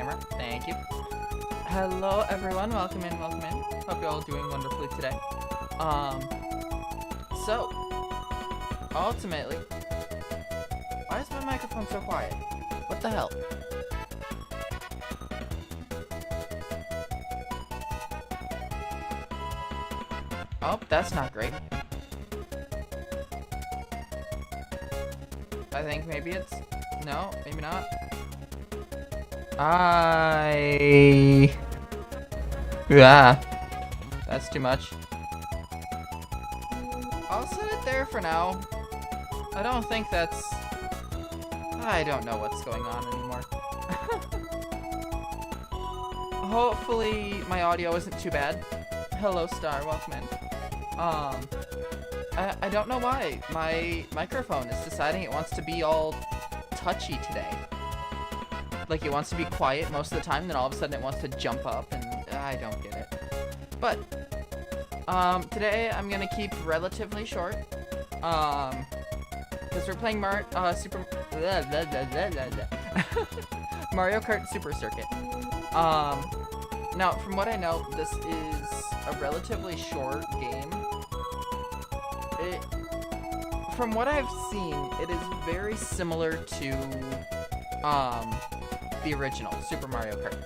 camera. Thank you. Hello, everyone. Welcome in, welcome in. Hope you're all doing wonderfully today. So, ultimately, why is my microphone so quiet? What the hell? Oh, that's not great. I think maybe it's... No, maybe not. Yeah. That's too much. I'll set it there for now. I don't think that's... I don't know what's going on anymore. Hopefully my audio isn't too bad. Hello, Star. Welcome in. I don't know why. My microphone is deciding it wants to be all touchy today. Like, it wants to be quiet most of the time, then all of a sudden it wants to jump up, and I don't get it. But, today I'm gonna keep relatively short. Because we're playing Mario Kart Super Circuit. Now, from what I know, this is a relatively short game. From what I've seen, it is very similar to, the original Super Mario Kart.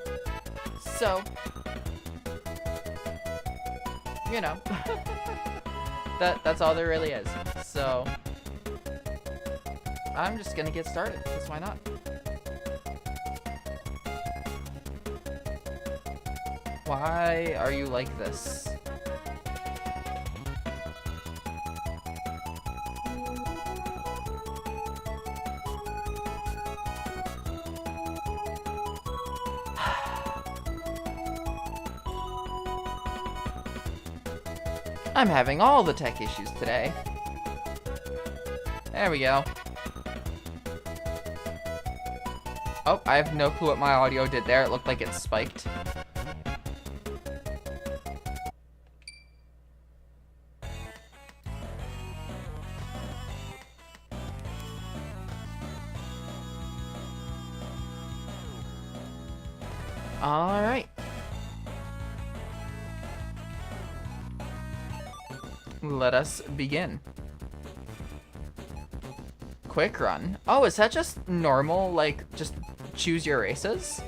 So, you know, that's all there really is. So, I'm just gonna get started, because why not? Why are you like this? I'm having all the tech issues today. There we go. Oh, I have no clue what my audio did there. It looked like it spiked. All right. Let us begin. Quick run. Oh, is that just normal, like, just choose your races?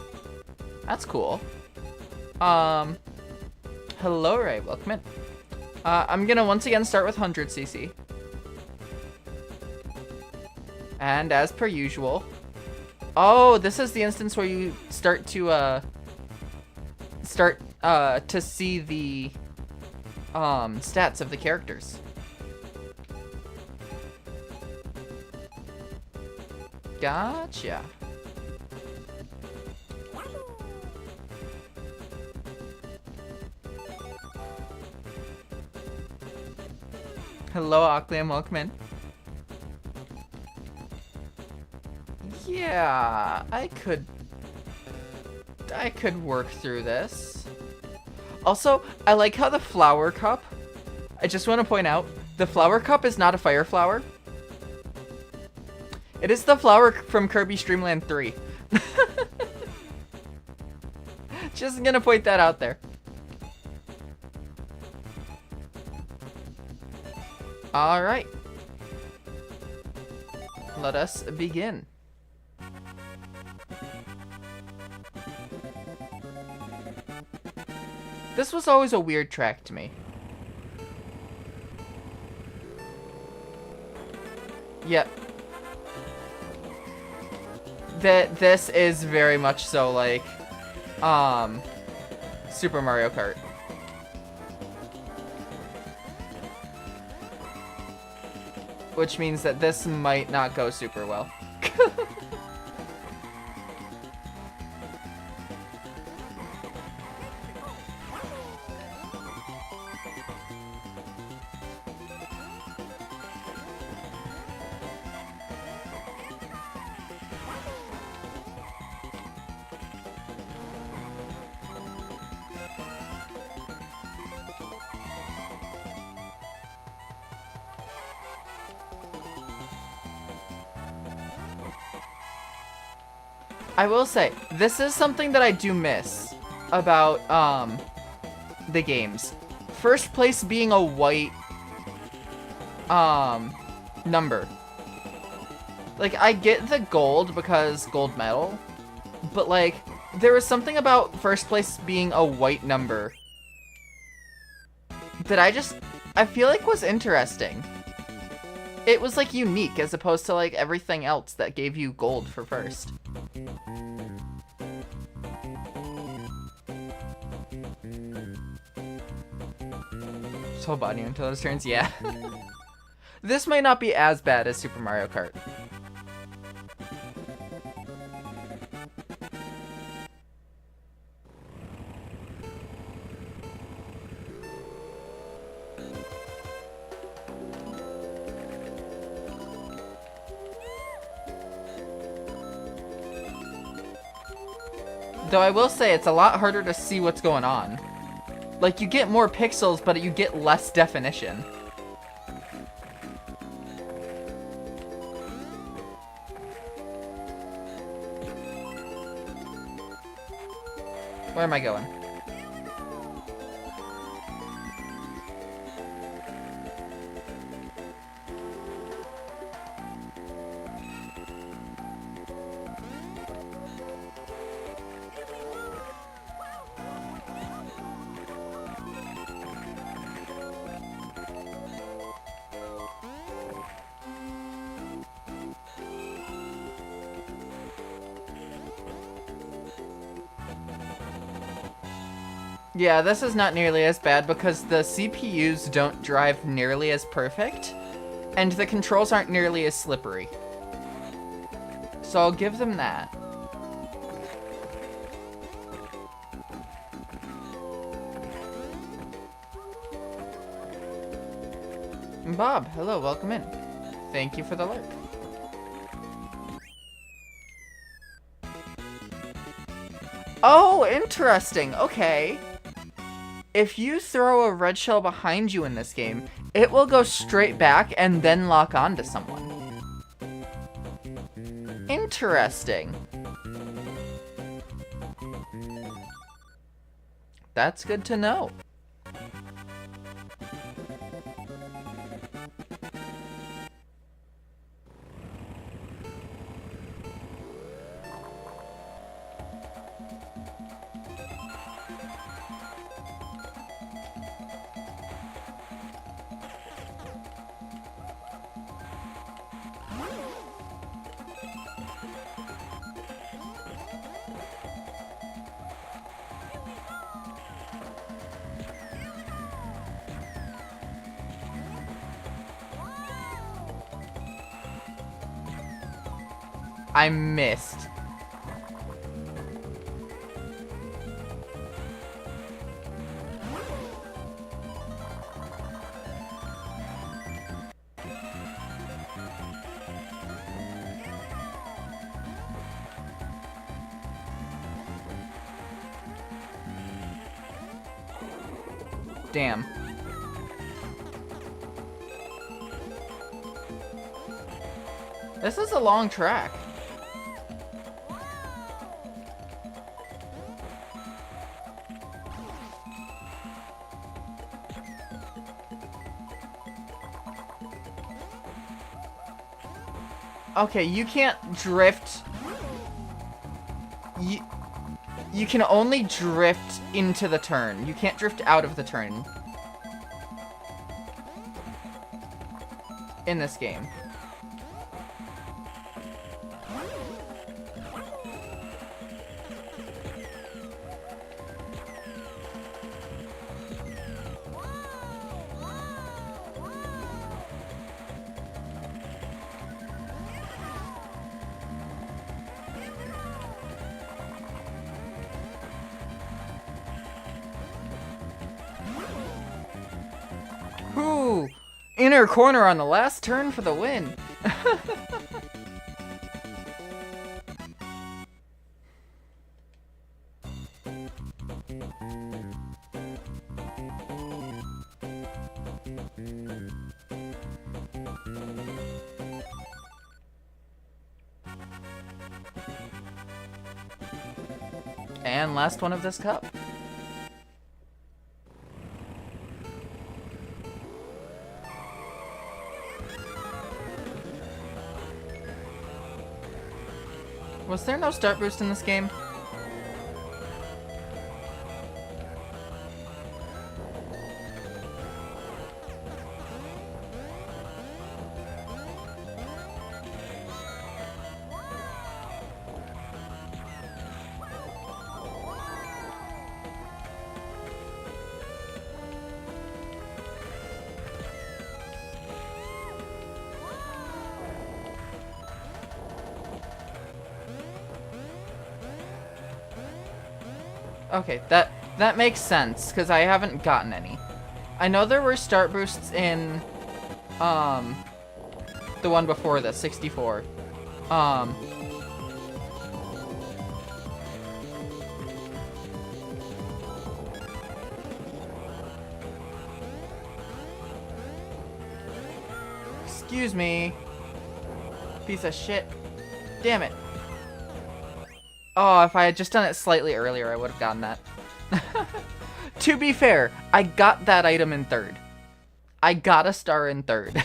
That's cool. Hello, Ray. Welcome in. I'm gonna once again start with 100cc. And as per usual... Oh, this is the instance where you start to see the stats of the characters. Gotcha. Hello, Ocliam, welcome in. Yeah, I could work through this. Also, I like how the flower cup, I just want to point out, the flower cup is not a fire flower. It is the flower from Kirby's Dream Land 3. Just gonna point that out there. Alright. Let us begin. This was always a weird track to me. Yep. This is very much so like, Super Mario Kart. Which means that this might not go super well. I will say, this is something that I do miss about, the games. First place being a white, number. Like, I get the gold because gold medal, but, like, there was something about first place being a white number that I feel like was interesting. It was, like, unique as opposed to, like, everything else that gave you gold for first. Just hold body until those turns, yeah. This might not be as bad as Super Mario Kart. Though I will say it's a lot harder to see what's going on. Like, you get more pixels, but you get less definition. Where am I going? Yeah, this is not nearly as bad because the CPUs don't drive nearly as perfect, and the controls aren't nearly as slippery. So I'll give them that. Bob, hello, welcome in. Thank you for the alert. Oh, interesting. Okay. If you throw a red shell behind you in this game, it will go straight back and then lock onto someone. Interesting. That's good to know. I missed. Damn. This is a long track. Okay, you can't drift. You can only drift into the turn. You can't drift out of the turn. In this game. Ooh, inner corner on the last turn for the win. And last one of this cup. Was there no start boost in this game? Okay, that makes sense, because I haven't gotten any. I know there were start boosts in, the one before this, 64. Excuse me. Piece of shit. Damn it. Oh, if I had just done it slightly earlier, I would have gotten that. To be fair, I got that item in third. I got a star in third.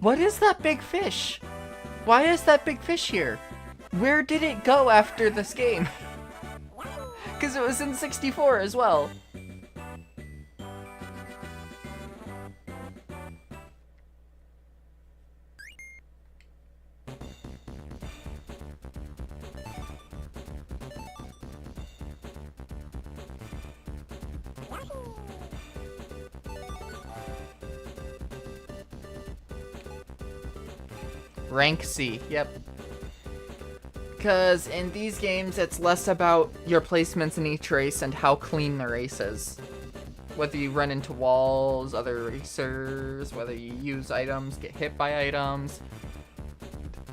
What is that big fish? Why is that big fish here? Where did it go after this game? Because it was in 64 as well. Rank C, yep. Because in these games, it's less about your placements in each race and how clean the race is. Whether you run into walls, other racers, whether you use items, get hit by items.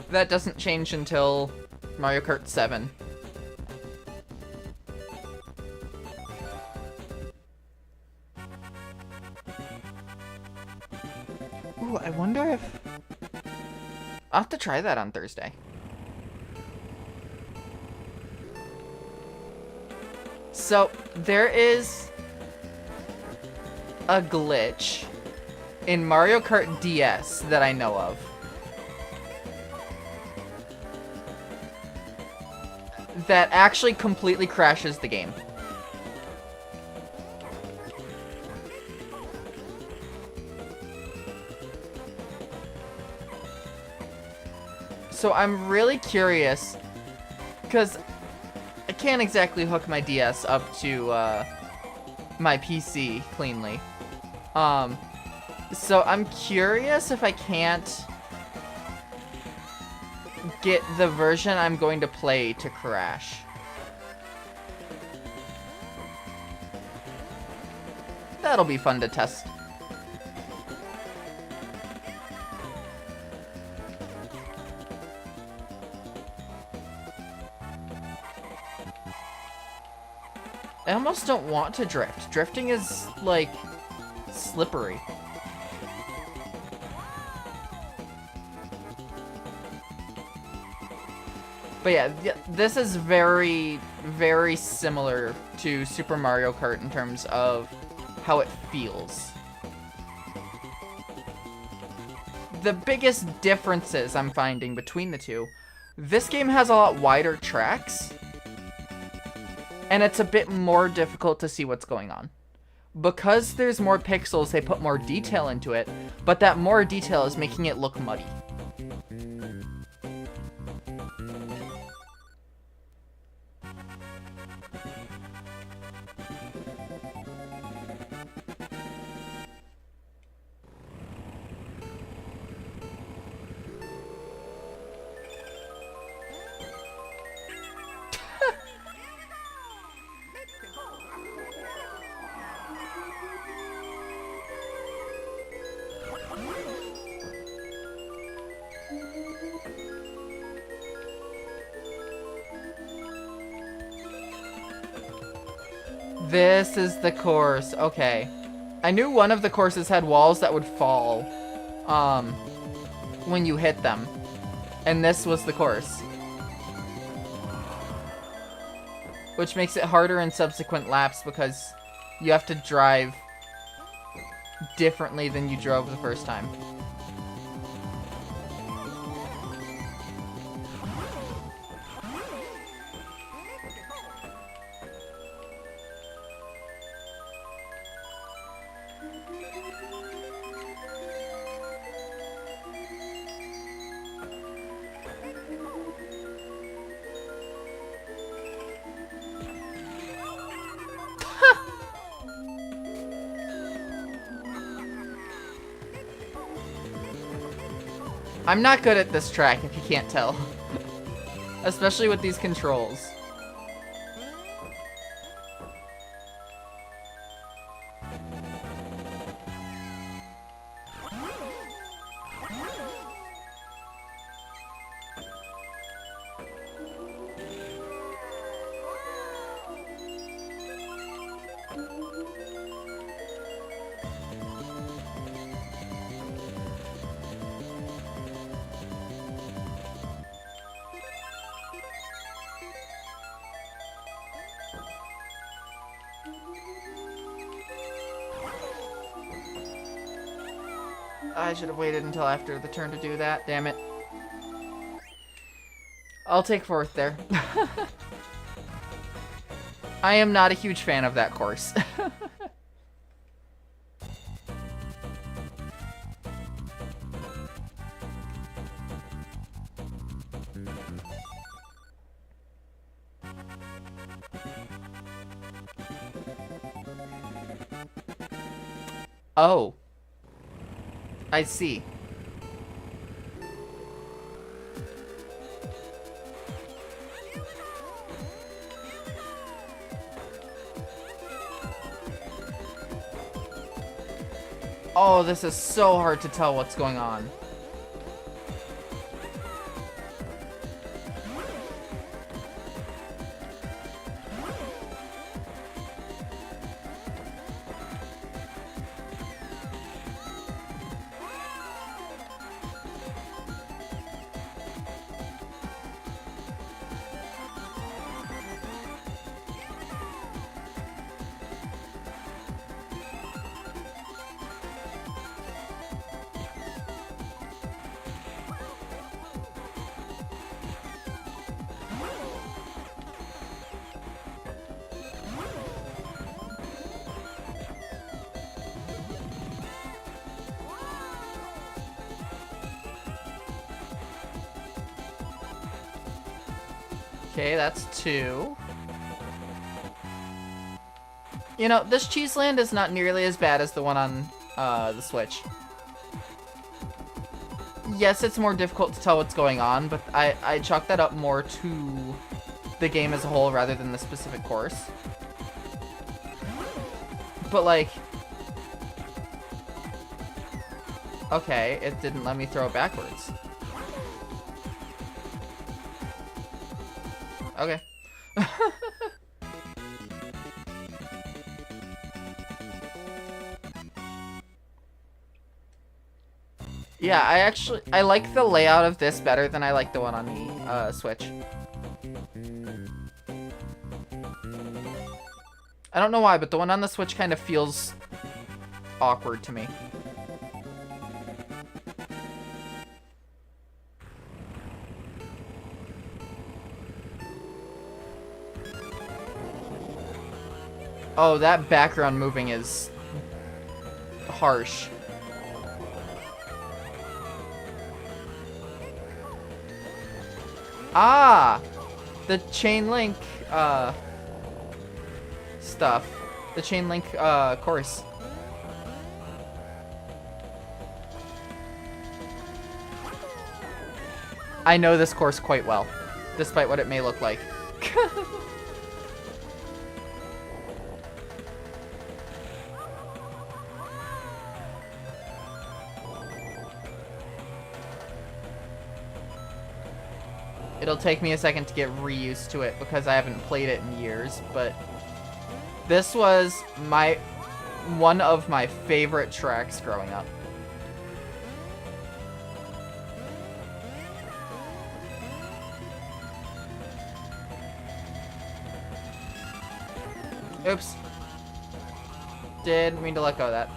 That doesn't change until Mario Kart 7. Ooh, I wonder if... I'll have to try that on Thursday. So, there is a glitch in Mario Kart DS that I know of. That actually completely crashes the game. So I'm really curious, because I can't exactly hook my DS up to my PC cleanly. So I'm curious if I can't get the version I'm going to play to crash. That'll be fun to test. I almost don't want to drift. Drifting is, like, slippery. But yeah, this is very, very similar to Super Mario Kart in terms of how it feels. The biggest differences I'm finding between the two, this game has a lot wider tracks, and it's a bit more difficult to see what's going on. Because there's more pixels, they put more detail into it, but that more detail is making it look muddy. This is the course. Okay. I knew one of the courses had walls that would fall when you hit them. And this was the course. Which makes it harder in subsequent laps because you have to drive differently than you drove the first time. I'm not good at this track, if you can't tell. Especially with these controls. I should have waited until after the turn to do that. Damn it. I'll take fourth there. I am not a huge fan of that course. Oh. I see. Oh, this is so hard to tell what's going on. Okay, that's 2. You know, this Cheese Land is not nearly as bad as the one on the Switch. Yes, it's more difficult to tell what's going on, but I chalk that up more to the game as a whole rather than the specific course. But, like... Okay, it didn't let me throw it backwards. Okay. Yeah, I like the layout of this better than I like the one on the Switch. I don't know why, but the one on the Switch kind of feels awkward to me. Oh, that background moving is harsh. Ah! The chain link, stuff. The chain link, course. I know this course quite well, despite what it may look like. It'll take me a second to get reused to it because I haven't played it in years, but This was one of my favorite tracks growing up. Oops. Didn't mean to let go of that.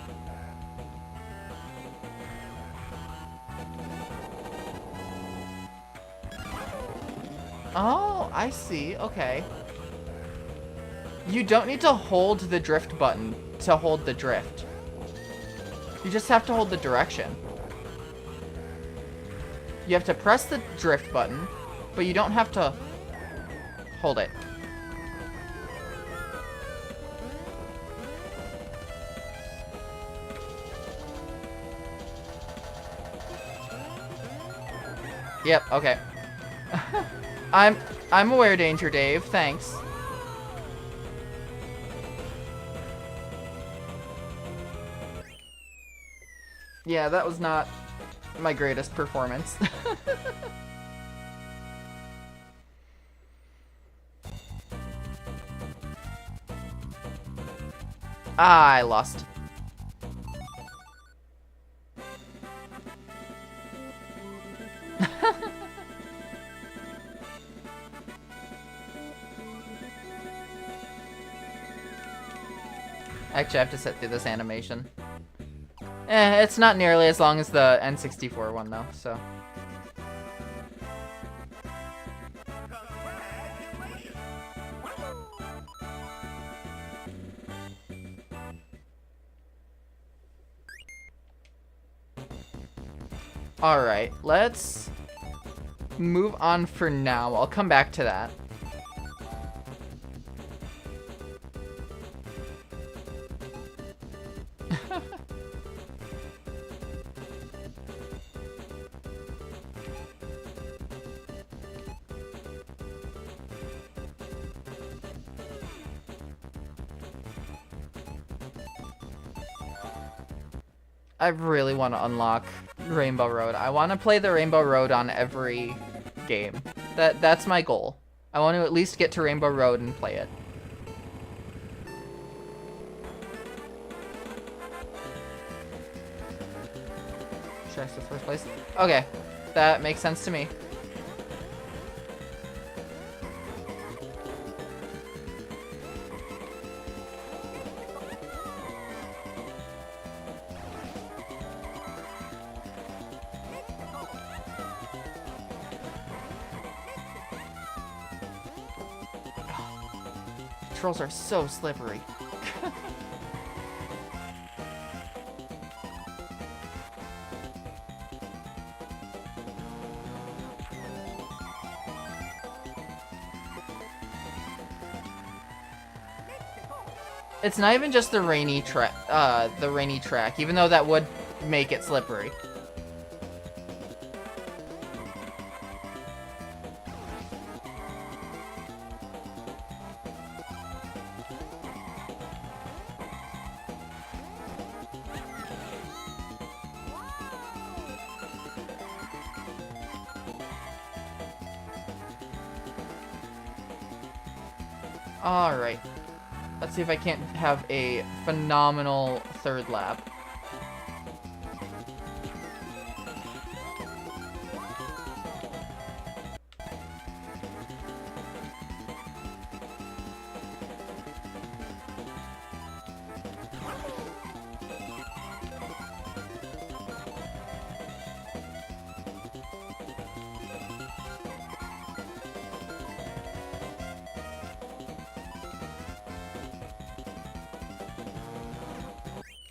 Oh, I see. Okay. You don't need to hold the drift button to hold the drift. You just have to hold the direction. You have to press the drift button, but you don't have to hold it. Yep, okay. I'm aware, Danger Dave, thanks. Yeah, that was not my greatest performance. I lost. Actually, I have to sit through this animation. It's not nearly as long as the N64 one, though, so. Alright, let's move on for now. I'll come back to that. I really want to unlock Rainbow Road. I want to play the Rainbow Road on every game. That's my goal. I want to at least get to Rainbow Road and play it. Should I say first place? Okay, that makes sense to me. Controls are so slippery. It's not even just the rainy track, even though that would make it slippery. Alright. Let's see if I can't have a phenomenal third lap.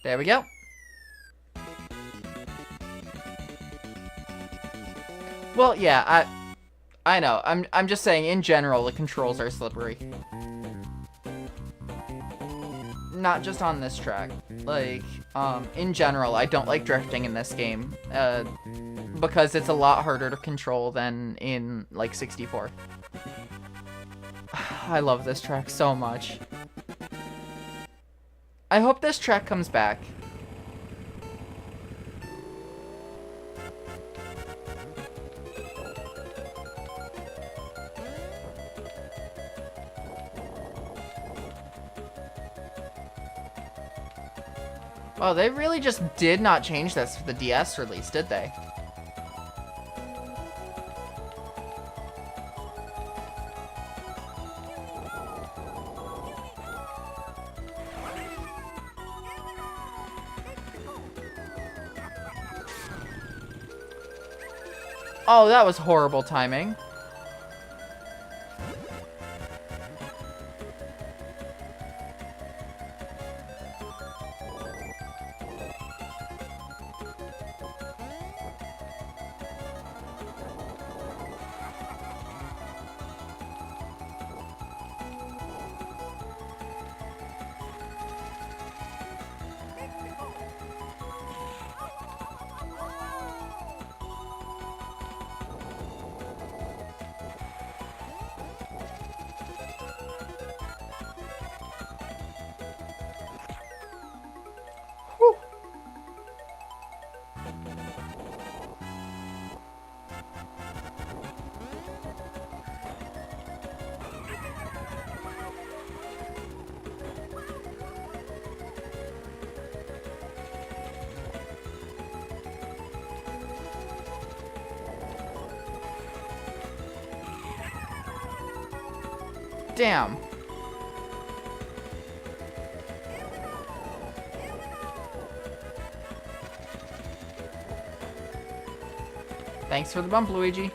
There we go. Well, yeah, I know. I'm just saying in general the controls are slippery. Not just on this track. Like, in general, I don't like drifting in this game. Because it's a lot harder to control than in, like, 64. I love this track so much. I hope this track comes back. Oh, they really just did not change this for the DS release, did they? Oh, that was horrible timing. Damn. Thanks for the bump, Luigi.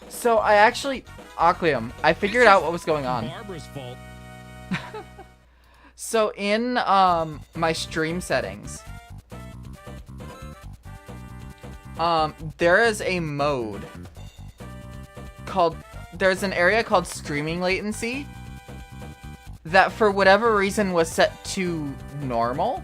So I actually, Aquium, I figured out what was going on. Barbara's fault. So in my stream settings, there is a mode called, there's an area called streaming latency that for whatever reason was set to normal.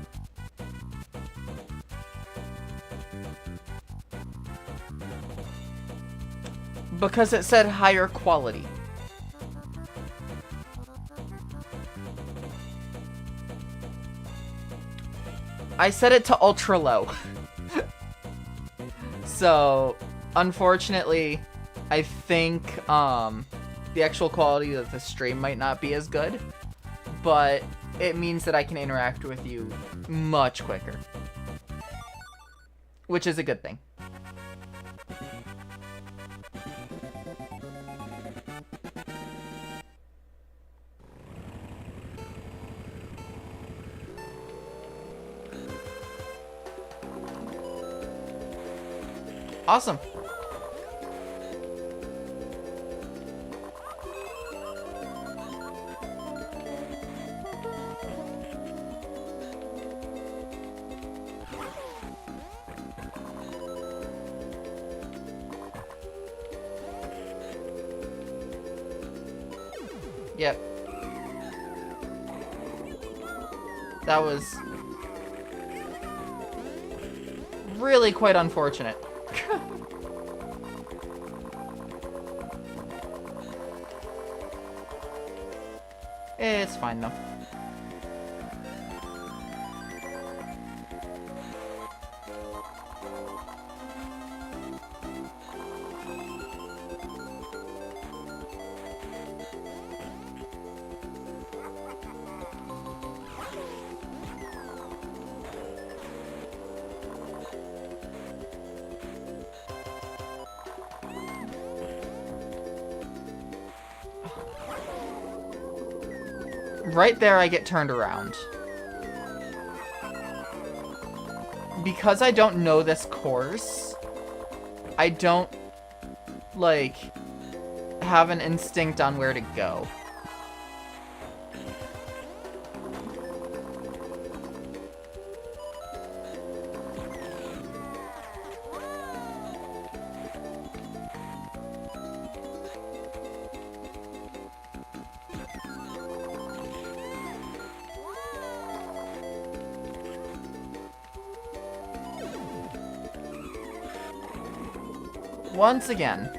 Because it said higher quality. I set it to ultra low. So, unfortunately, I think the actual quality of the stream might not be as good, but it means that I can interact with you much quicker, which is a good thing. Awesome. Yep. That was really quite unfortunate. It's fine though. Right there, I get turned around. Because I don't know this course, I don't, like, have an instinct on where to go. Once again.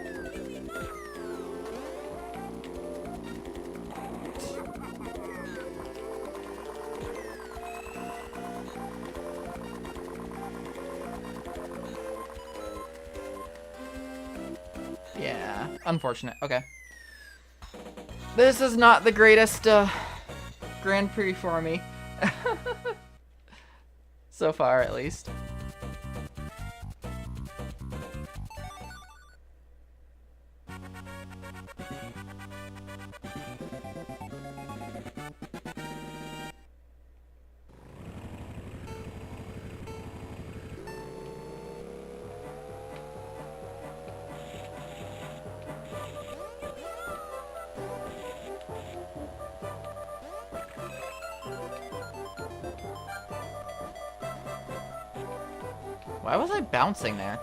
Yeah, unfortunate. Okay. This is not the greatest Grand Prix for me. So far, at least. Why was I bouncing there?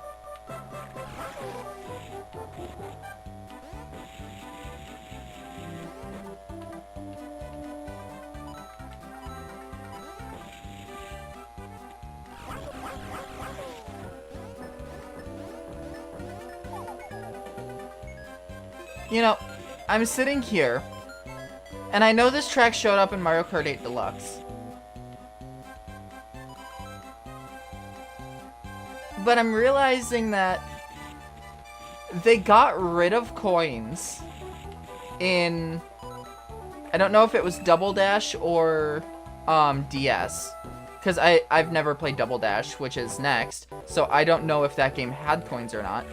You know, I'm sitting here, and I know this track showed up in Mario Kart 8 Deluxe. But I'm realizing that they got rid of coins in... I don't know if it was Double Dash or DS. Because I've never played Double Dash, which is next. So I don't know if that game had coins or not.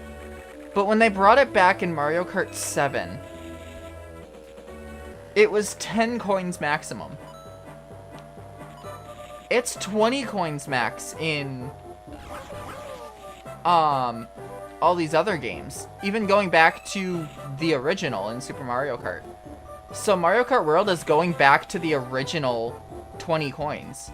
But when they brought it back in Mario Kart 7, it was 10 coins maximum. It's 20 coins max in... all these other games, even going back to the original in Super Mario Kart. So Mario Kart World is going back to the original 20 coins.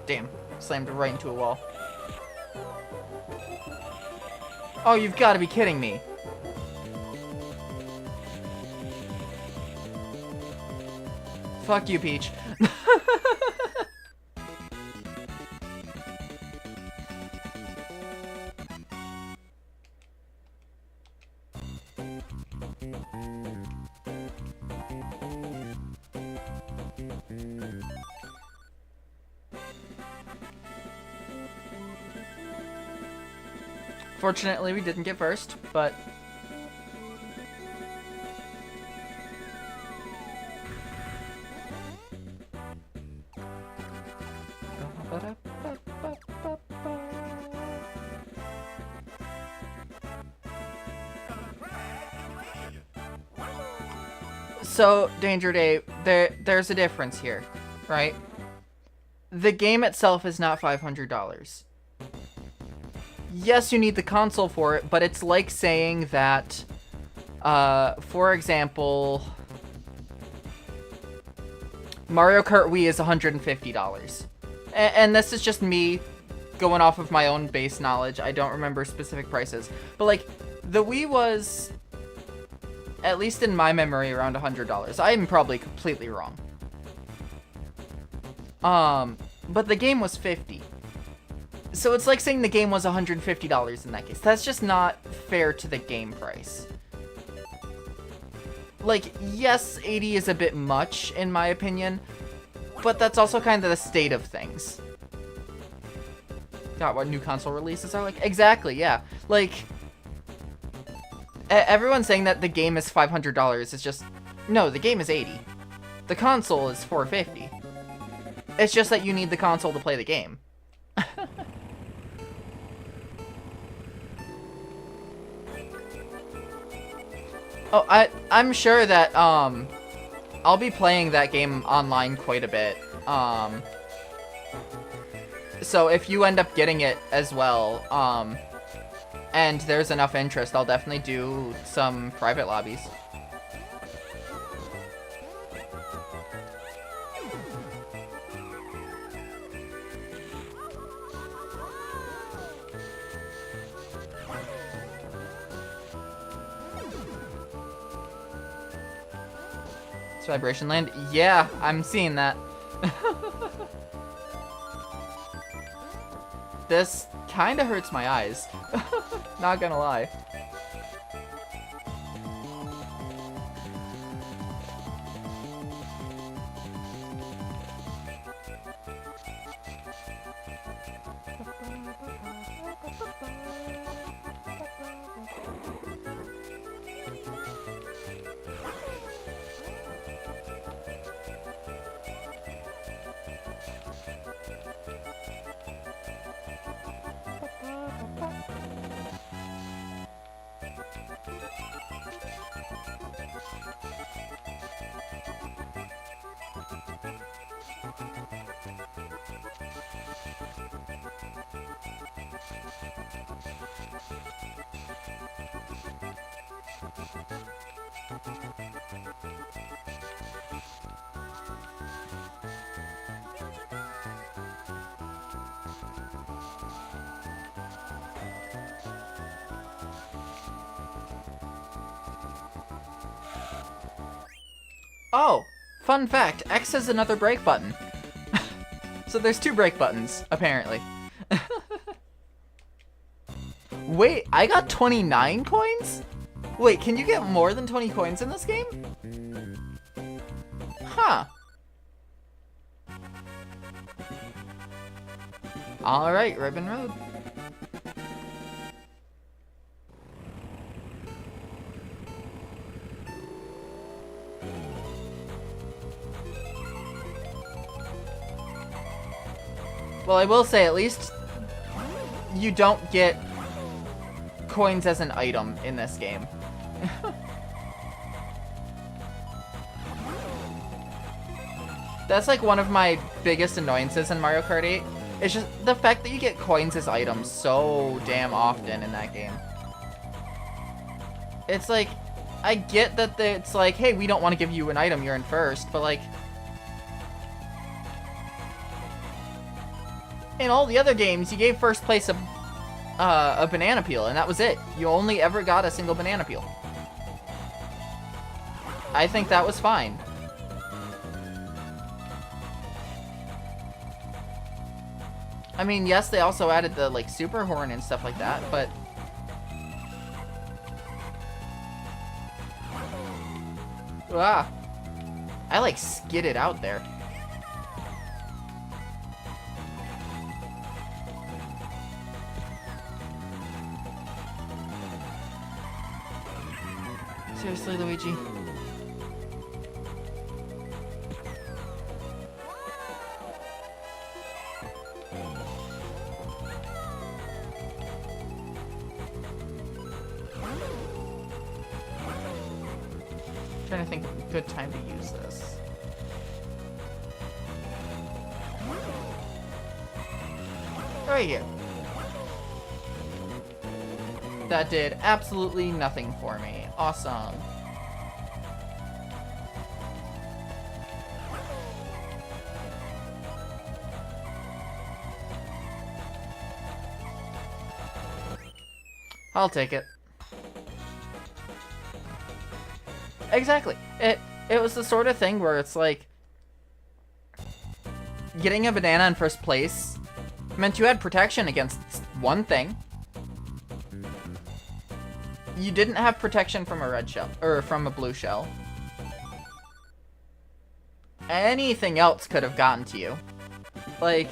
Damn, slammed right into a wall. Oh, you've got to be kidding me. Fuck you, Peach. Fortunately, we didn't get first, but... So, Danger Dave, there's a difference here, right? The game itself is not $500. Yes, you need the console for it, but it's like saying that, for example, Mario Kart Wii is $150. And this is just me going off of my own base knowledge. I don't remember specific prices. But, like, the Wii was, at least in my memory, around $100. I'm probably completely wrong. But the game was $50. So it's like saying the game was $150 in that case. That's just not fair to the game price. Like, yes, 80 is a bit much, in my opinion, but that's also kind of the state of things. God, what new console releases are like? Exactly, yeah. Like, everyone's saying that the game is $500. It's just, no, the game is 80. The console is $450. It's just that you need the console to play the game. Oh, I'm sure that, I'll be playing that game online quite a bit. So if you end up getting it as well, and there's enough interest, I'll definitely do some private lobbies. Vibration Land? Yeah, I'm seeing that. This kinda hurts my eyes. Not gonna lie. Oh, fun fact, X has another break button. So there's 2 break buttons, apparently. Wait, I got 29 coins? Wait, can you get more than 20 coins in this game? Huh. Alright, Ribbon Road. Well, I will say, at least you don't get coins as an item in this game. That's like one of my biggest annoyances in Mario Kart 8. It's just the fact that you get coins as items so damn often in that game. It's like, I get that it's like, hey, we don't want to give you an item, you're in first, but like, in all the other games, you gave first place a banana peel, and that was it. You only ever got a single banana peel. I think that was fine. I mean, yes, they also added the, like, super horn and stuff like that, but... Ah! I, like, skidded out there. Seriously, Luigi? Trying to think of a good time to use this. Right here. That did absolutely nothing for me. Awesome. I'll take it. Exactly. It was the sort of thing where it's like, getting a banana in first place meant you had protection against one thing. You didn't have protection from a red shell, or from a blue shell. Anything else could have gotten to you. Like,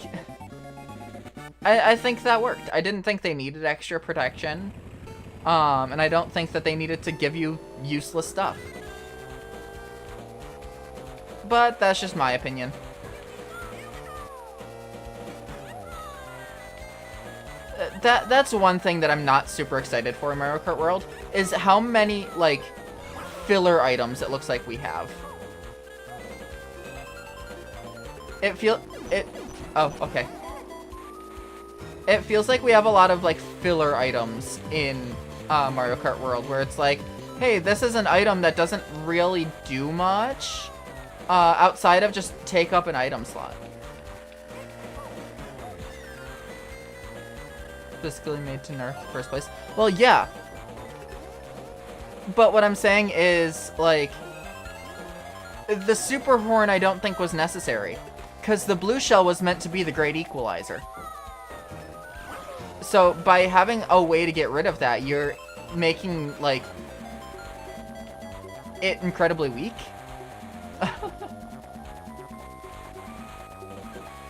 I think that worked. I didn't think they needed extra protection. And I don't think that they needed to give you useless stuff. But that's just my opinion. That's one thing that I'm not super excited for in Mario Kart World, is how many, like, filler items it looks like we have. Oh, okay. It feels like we have a lot of, like, filler items in Mario Kart World, where it's like, hey, this is an item that doesn't really do much, outside of just take up an item slot. Physically made to nerf first place. Well, yeah. But what I'm saying is, like, the super horn I don't think was necessary, because the blue shell was meant to be the great equalizer. So by having a way to get rid of that, you're making, like, it incredibly weak.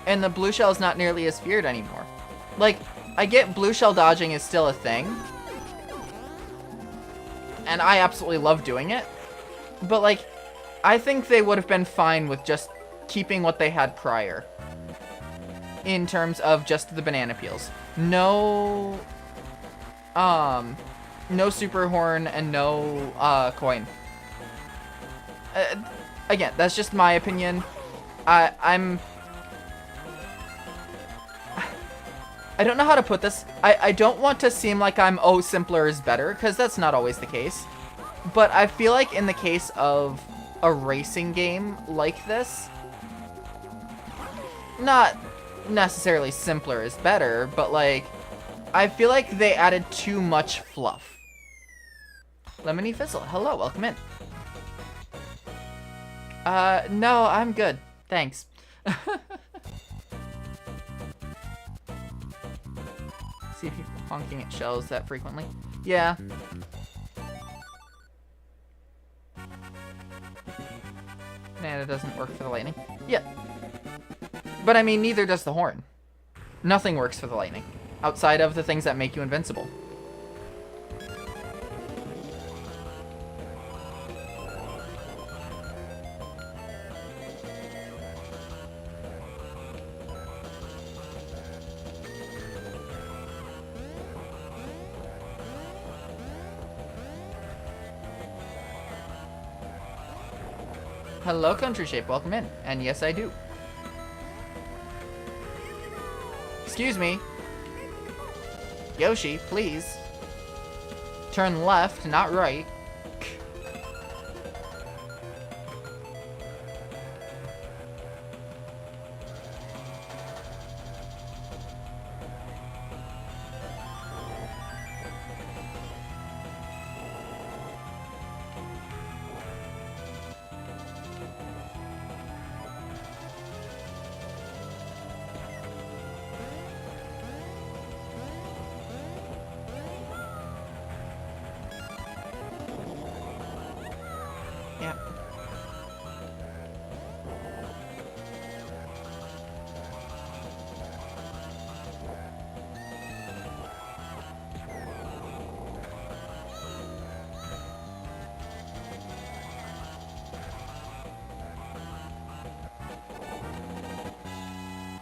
And the blue shell is not nearly as feared anymore. Like, I get blue shell dodging is still a thing, and I absolutely love doing it, but, like, I think they would have been fine with just keeping what they had prior in terms of just the banana peels. No, no super horn and no, coin. Again, that's just my opinion. I don't know how to put this. I don't want to seem like I'm, oh, simpler is better, because that's not always the case. But I feel like in the case of a racing game like this, not necessarily simpler is better, but, like, I feel like they added too much fluff. Lemony Fizzle, hello, welcome in. No, I'm good. Thanks. See people honking at shells that frequently. Yeah. Man, it doesn't work for the lightning. Yeah. But I mean, neither does the horn. Nothing works for the lightning, outside of the things that make you invincible. Hello, Country Shape. Welcome in. And yes, I do. Excuse me. Yoshi, please. Turn left, not right.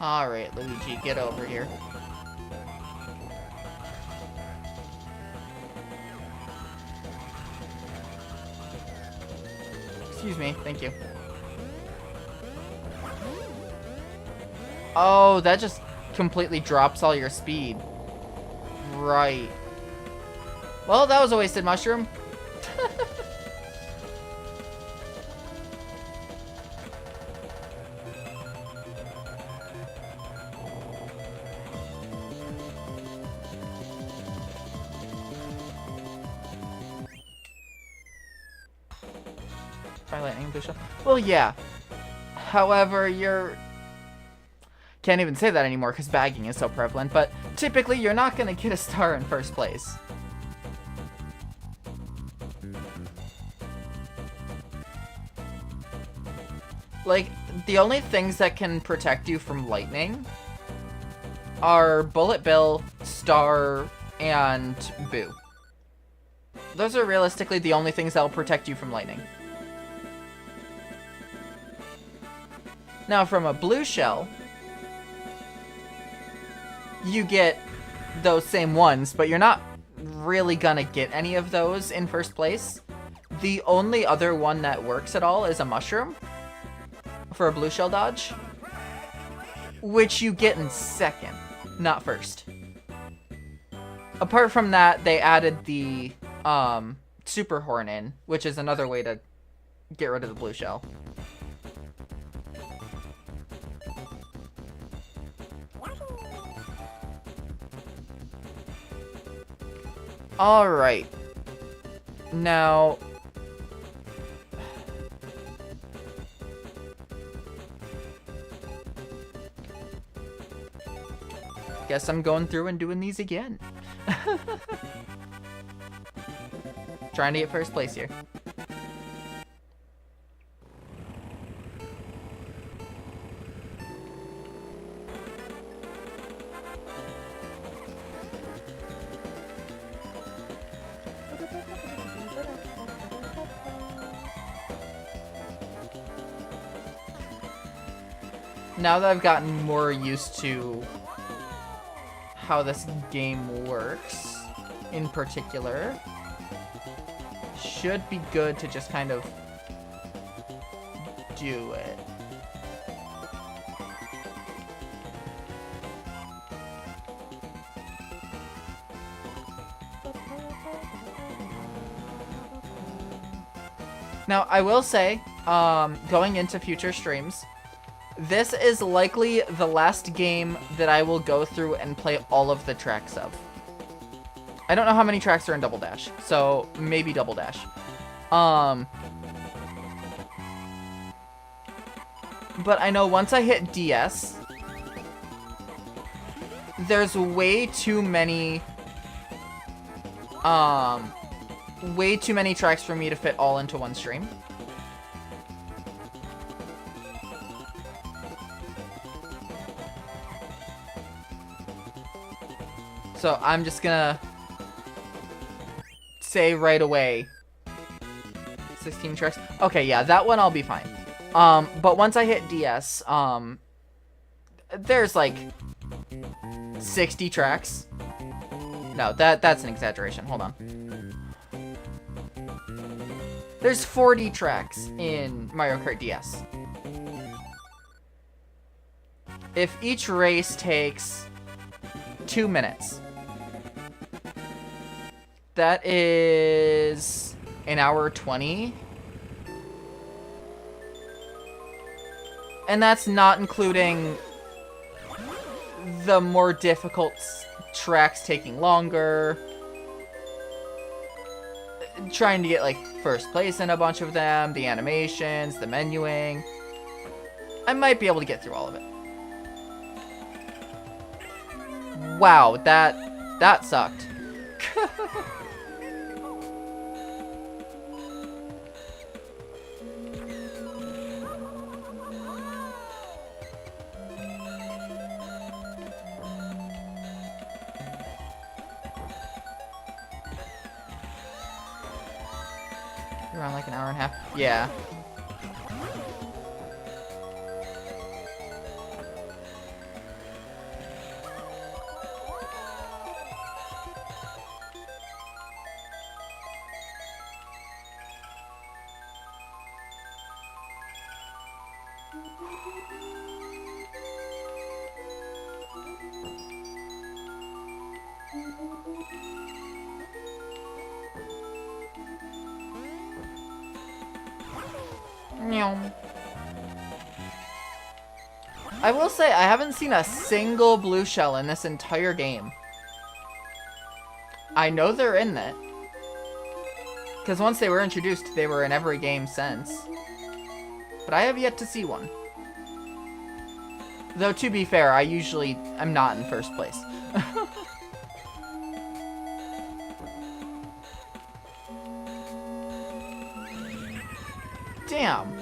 Alright, Luigi, get over here. Excuse me, thank you. Oh, that just completely drops all your speed. Right. Well, that was a wasted mushroom. Well, yeah. However, you're... Can't even say that anymore because bagging is so prevalent, but typically you're not going to get a star in first place. Like, the only things that can protect you from lightning are Bullet Bill, Star, and Boo. Those are realistically the only things that will protect you from lightning. Now, from a blue shell, you get those same ones, but you're not really gonna get any of those in first place. The only other one that works at all is a mushroom for a blue shell dodge, which you get in second, not first. Apart from that, they added the super horn in, which is another way to get rid of the blue shell. Alright. Now... guess I'm going through and doing these again. Trying to get first place here. Now that I've gotten more used to how this game works, in particular, should be good to just kind of do it. Now, I will say, going into future streams, this is likely the last game that I will go through and play all of the tracks of. I don't know how many tracks are in Double Dash, so maybe Double Dash. But I know once I hit DS, there's way too many tracks for me to fit all into one stream. So I'm just gonna say right away, 16 tracks. Okay, yeah, that one I'll be fine. But once I hit DS, there's like 60 tracks. No, that's an exaggeration. Hold on. There's 40 tracks in Mario Kart DS. If each race takes 2 minutes, that is an hour 20. And that's not including the more difficult tracks taking longer, trying to get like first place in a bunch of them, the animations, the menuing. I might be able to get through all of it. Wow, that sucked. Around like an hour and a half. Yeah. I will say, I haven't seen a single blue shell in this entire game. I know they're in it, because once they were introduced, they were in every game since. But I have yet to see one. Though, to be fair, I usually am not in first place. Damn.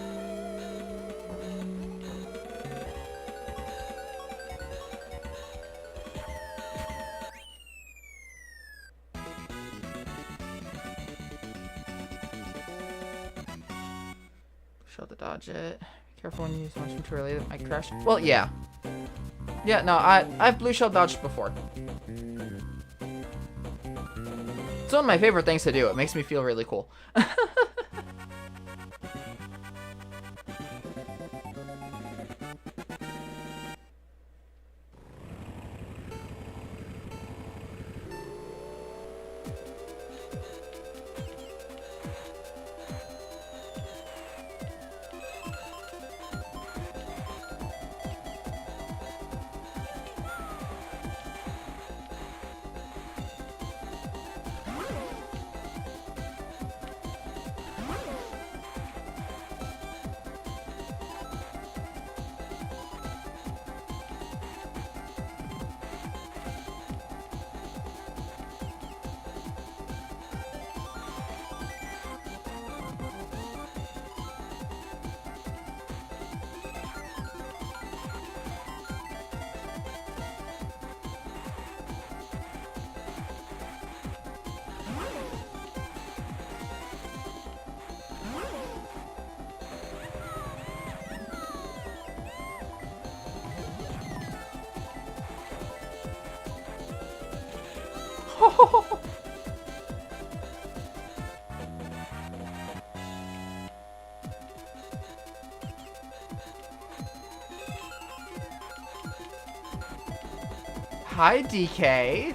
Shut the dodge it. Careful when you use mushroom too early, that might crash. Well, yeah. Yeah, no, I've blue shell dodged before. It's one of my favorite things to do. It makes me feel really cool. Hi, DK.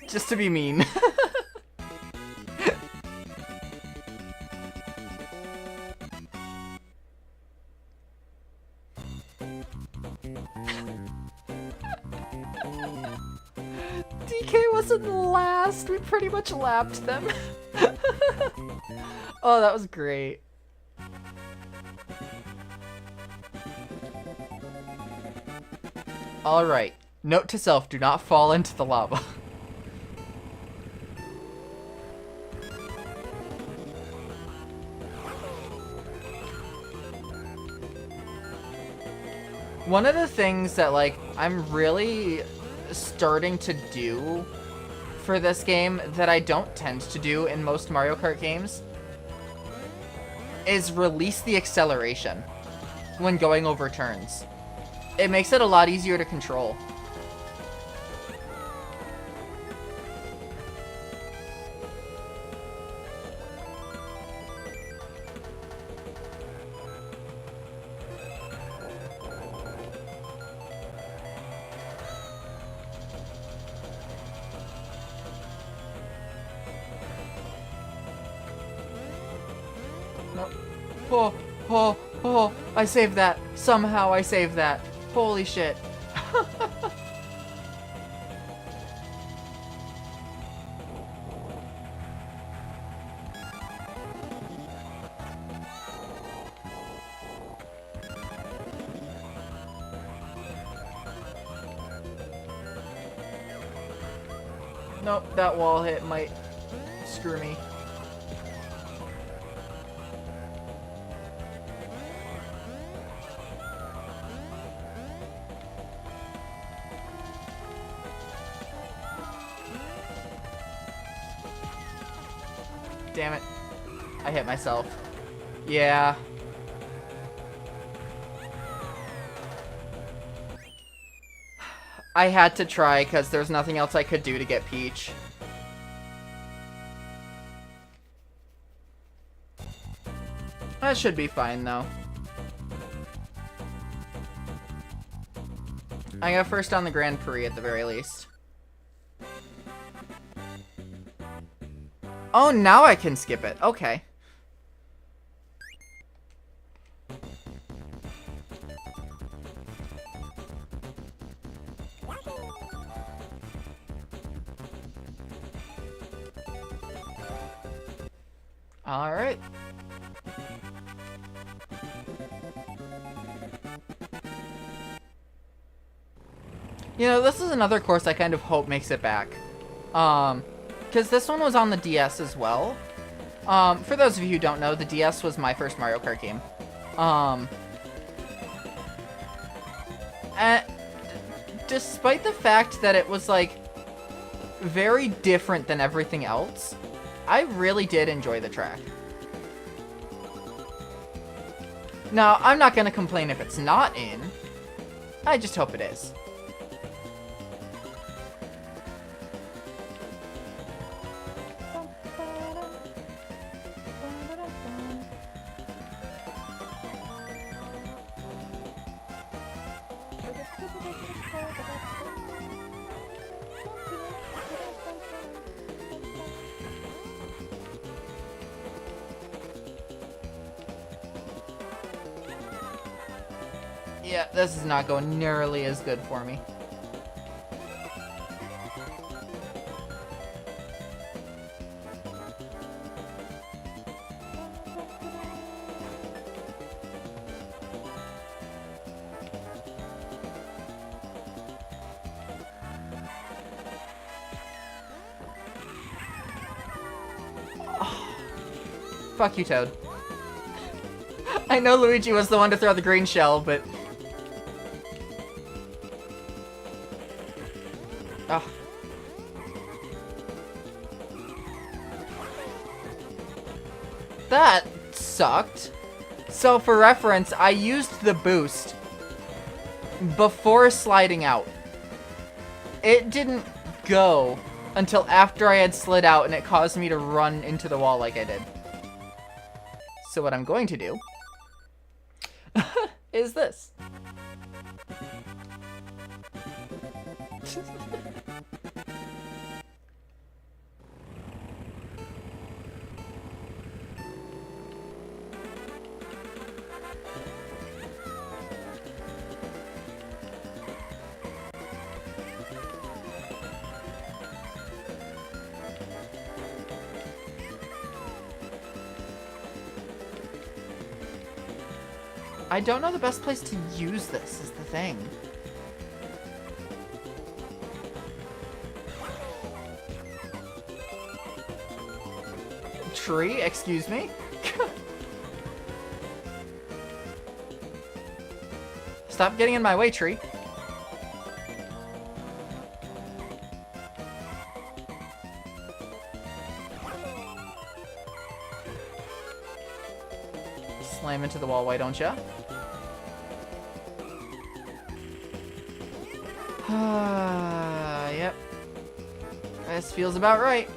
Just to be mean. DK wasn't last. We pretty much lapped them. Oh, that was great. Alright. Note to self, do not fall into the lava. One of the things that, like, I'm really starting to do for this game that I don't tend to do in most Mario Kart games is release the acceleration when going over turns. It makes it a lot easier to control. Nope. Oh, oh, oh, I saved that. Somehow I saved that. Holy shit. Nope, that wall hit might screw me. Damn it. I hit myself. Yeah. I had to try because there's nothing else I could do to get Peach. That should be fine though. I got first on the Grand Prix at the very least. Oh, now I can skip it. Okay. All right. You know, this is another course I kind of hope makes it back. Because this one was on the DS as well. For those of you who don't know, the DS was my first Mario Kart game. And despite the fact that it was, like, very different than everything else, I really did enjoy the track. Now, I'm not going to complain if it's not in. I just hope it is. Yeah, this is not going nearly as good for me. Oh. Fuck you, Toad. I know Luigi was the one to throw the green shell, but... Oh. That sucked. So for reference, I used the boost before sliding out. It didn't go until after I had slid out, and it caused me to run into the wall like I did. So what I'm going to do is this. I don't know the best place to use this, is the thing. Tree? Excuse me? Stop getting in my way, tree. Slam into the wall, why don't ya? Yep. This feels about right.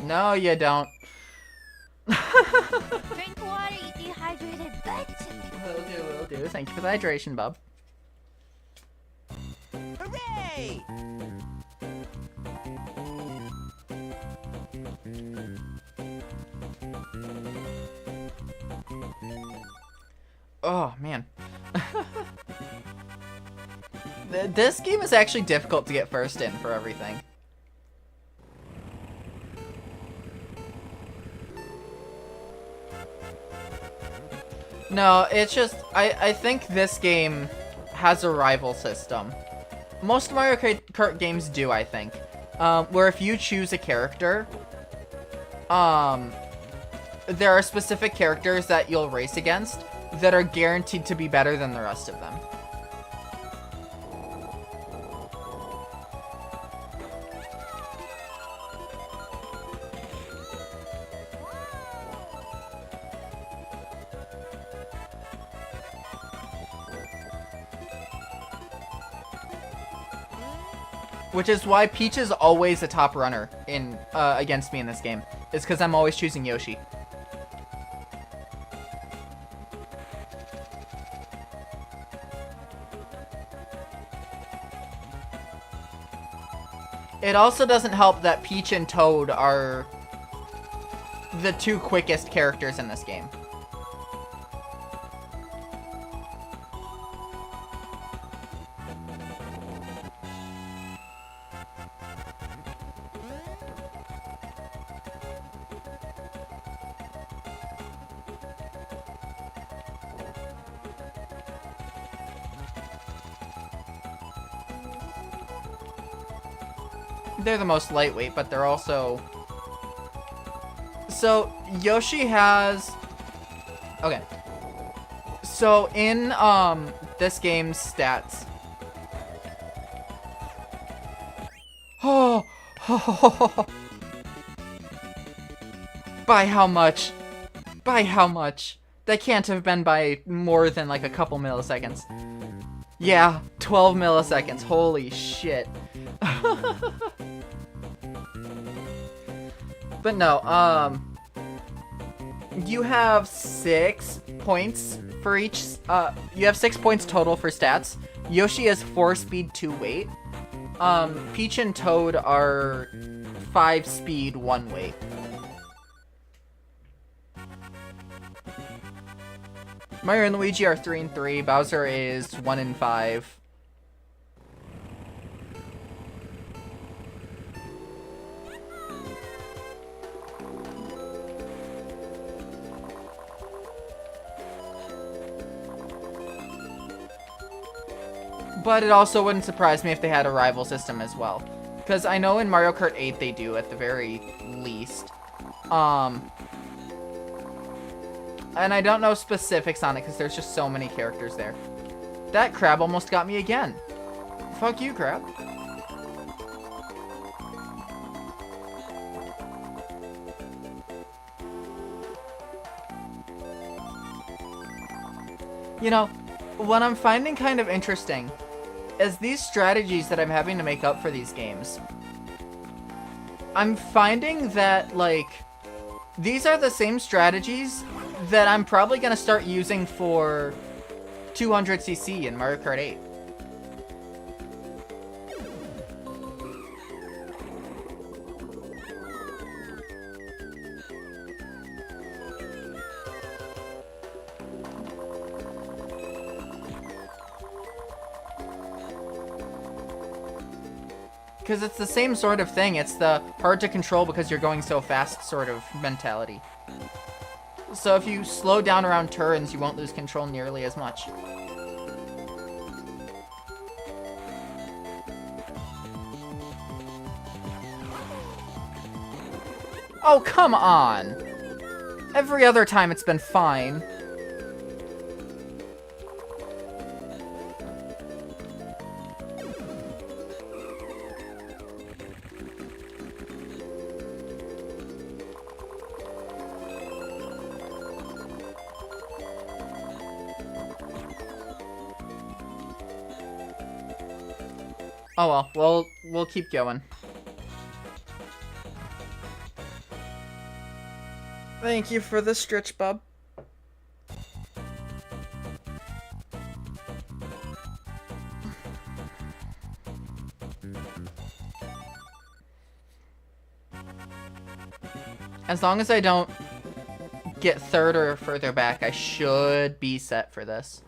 No, you don't. Drink water, you dehydrated bitch. Will do. Thank you for the hydration, bub. Hooray! Oh, man. This game is actually difficult to get first in for everything. No, it's just, I think this game has a rival system. Most Mario Kart games do, I think. Where if you choose a character, there are specific characters that you'll race against that are guaranteed to be better than the rest of them. Which is why Peach is always a top runner in against me in this game. It's because I'm always choosing Yoshi. It also doesn't help that Peach and Toad are the two quickest characters in this game. They're the most lightweight, but they're also... So, Yoshi has... Okay. So, in, this game's stats... Oh! By how much? By how much? That can't have been by more than, like, a couple milliseconds. Yeah, 12 milliseconds. Holy shit. But no, you have 6 points for each, you have 6 points total for stats. Yoshi has 4 speed, 2 weight. Peach and Toad are 5 speed, 1 weight. Mario and Luigi are 3 and 3. Bowser is 1 and 5. But it also wouldn't surprise me if they had a rival system as well. Because I know in Mario Kart 8 they do, at the very least. And I don't know specifics on it because there's just so many characters there. That crab almost got me again. Fuck you, crab. You know, what I'm finding kind of interesting is these strategies that I'm having to make up for these games. I'm finding that, like, these are the same strategies that I'm probably going to start using for 200cc in Mario Kart 8. Because it's the same sort of thing. It's the hard to control because you're going so fast sort of mentality. So if you slow down around turns, you won't lose control nearly as much. Oh, come on! Every other time it's been fine. Oh well, we'll keep going. Thank you for the stretch, bub. As long as I don't get third or further back, I should be set for this.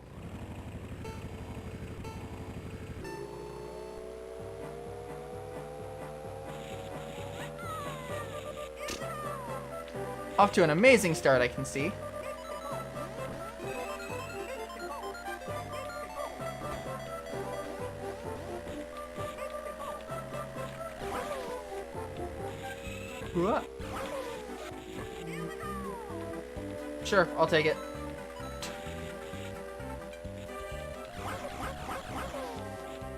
Off to an amazing start, I can see. What? Sure, I'll take it.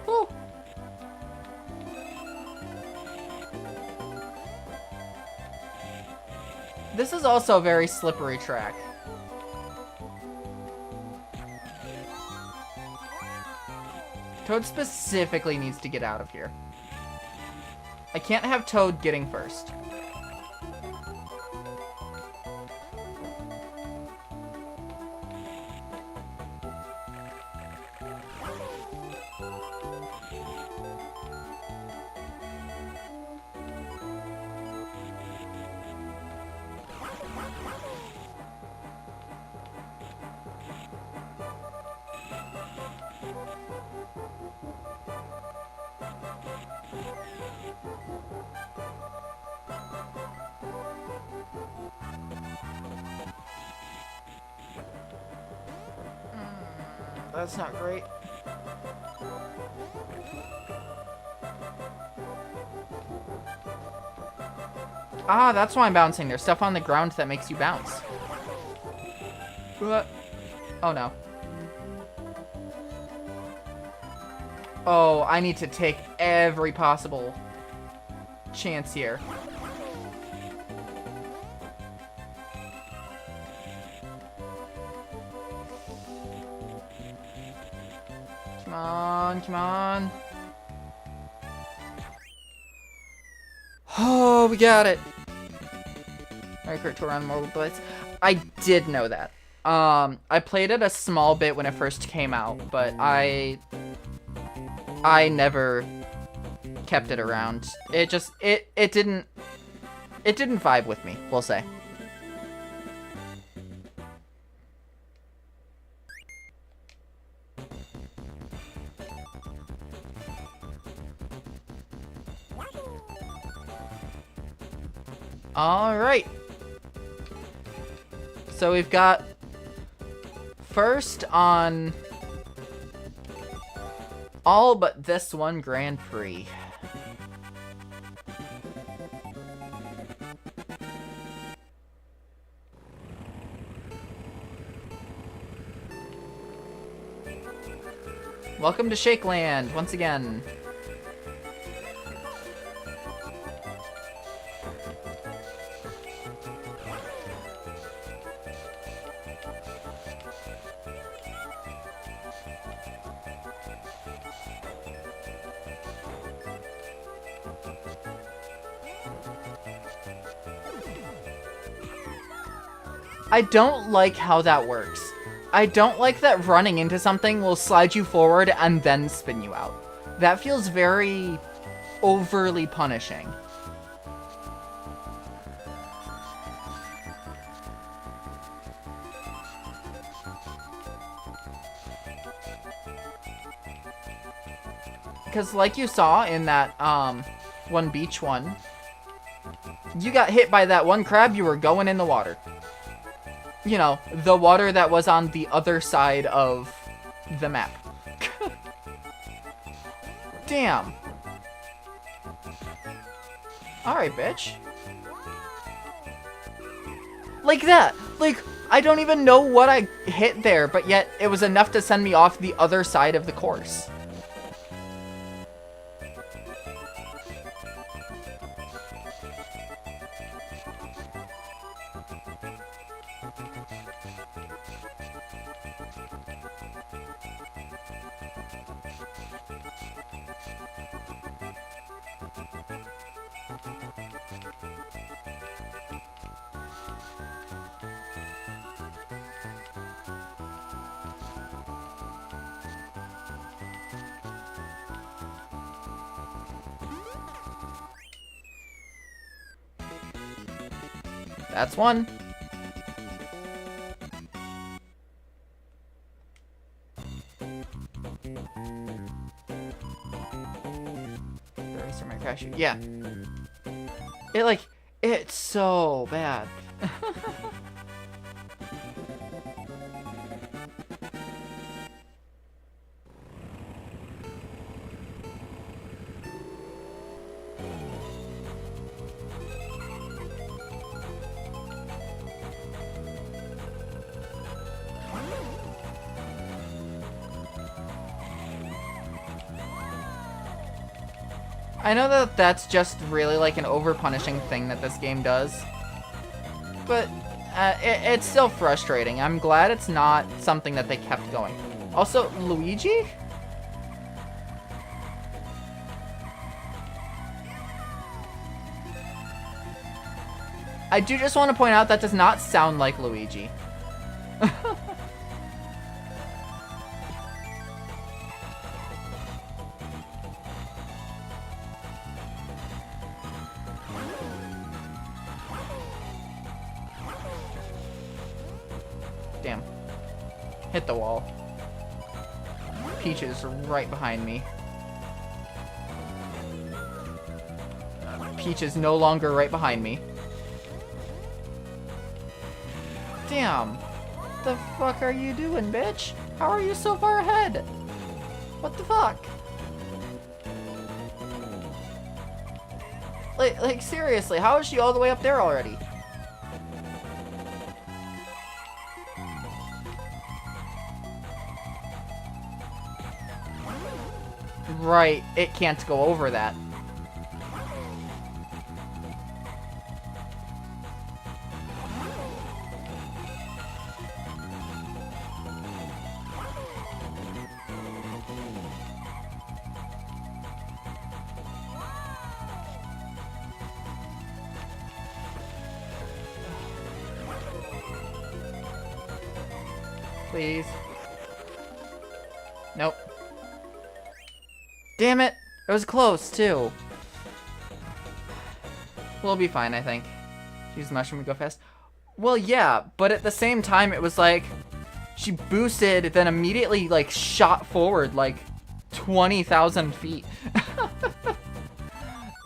Woo. This is also a very slippery track. Toad specifically needs to get out of here. I can't have Toad getting first. That's not great. Ah, that's why I'm bouncing. There's stuff on the ground that makes you bounce. What? Oh no. Oh, I need to take every possible chance here. Come on, come on. Oh, we got it. Mario Kart Tour on mobile device. I did know that. I played it a small bit when it first came out, but I never kept it around. It just it didn't vibe with me, we'll say. Alright. So we've got first on all but this one Grand Prix. Welcome to Shakeland, once again. I don't like how that works. I don't like that running into something will slide you forward and then spin you out. That feels very overly punishing. Because like you saw in that one beach one, you got hit by that one crab, you were going in the water. You know, the water that was on the other side of the map. Damn. Alright, bitch. Like that. Like, I don't even know what I hit there, but yet it was enough to send me off the other side of the course. That's one. My crash. Yeah. It's so bad. I know that that's just really like an over-punishing thing that this game does, but it's still frustrating. I'm glad it's not something that they kept going. Also, Luigi? I do just want to point out that does not sound like Luigi. Damn. Hit the wall. Peach is right behind me. Peach is no longer right behind me. Damn. The fuck are you doing, bitch? How are you so far ahead? What the fuck? Like seriously, how is she all the way up there already? Right, it can't go over that. Please. Nope. Damn it! It was close, too. We'll be fine, I think. Use the mushroom to go fast. Well, yeah, but at the same time, it was like... She boosted, then immediately, like, shot forward, like, 20,000 feet.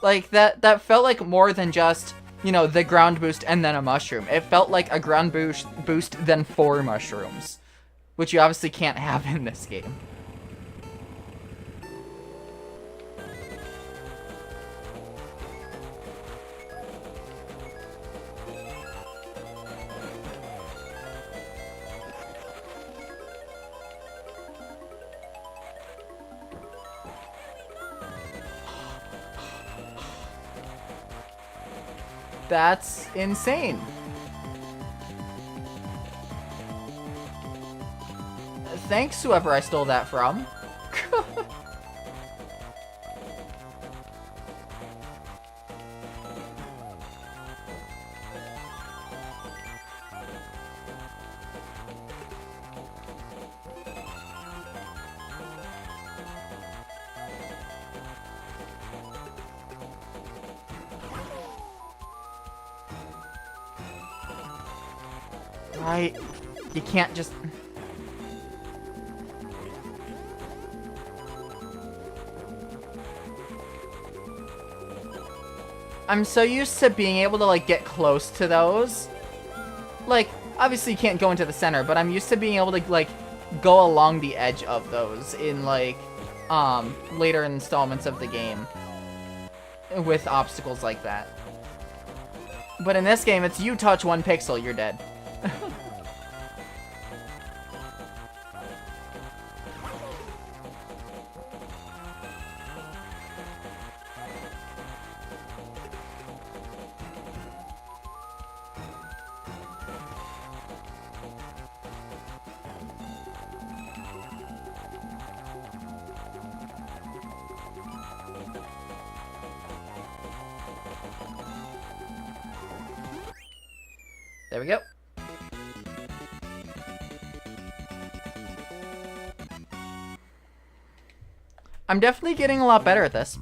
Like, that felt like more than just you know, the ground boost and then a mushroom. It felt like a ground boost then 4 mushrooms, which you obviously can't have in this game. That's insane. Thanks, whoever I stole that from. Right. You can't just... I'm so used to being able to, like, get close to those. Like, obviously you can't go into the center, but I'm used to being able to, like, go along the edge of those in, like, later installments of the game. With obstacles like that. But in this game, it's you touch 1 pixel, you're dead. There we go. I'm definitely getting a lot better at this.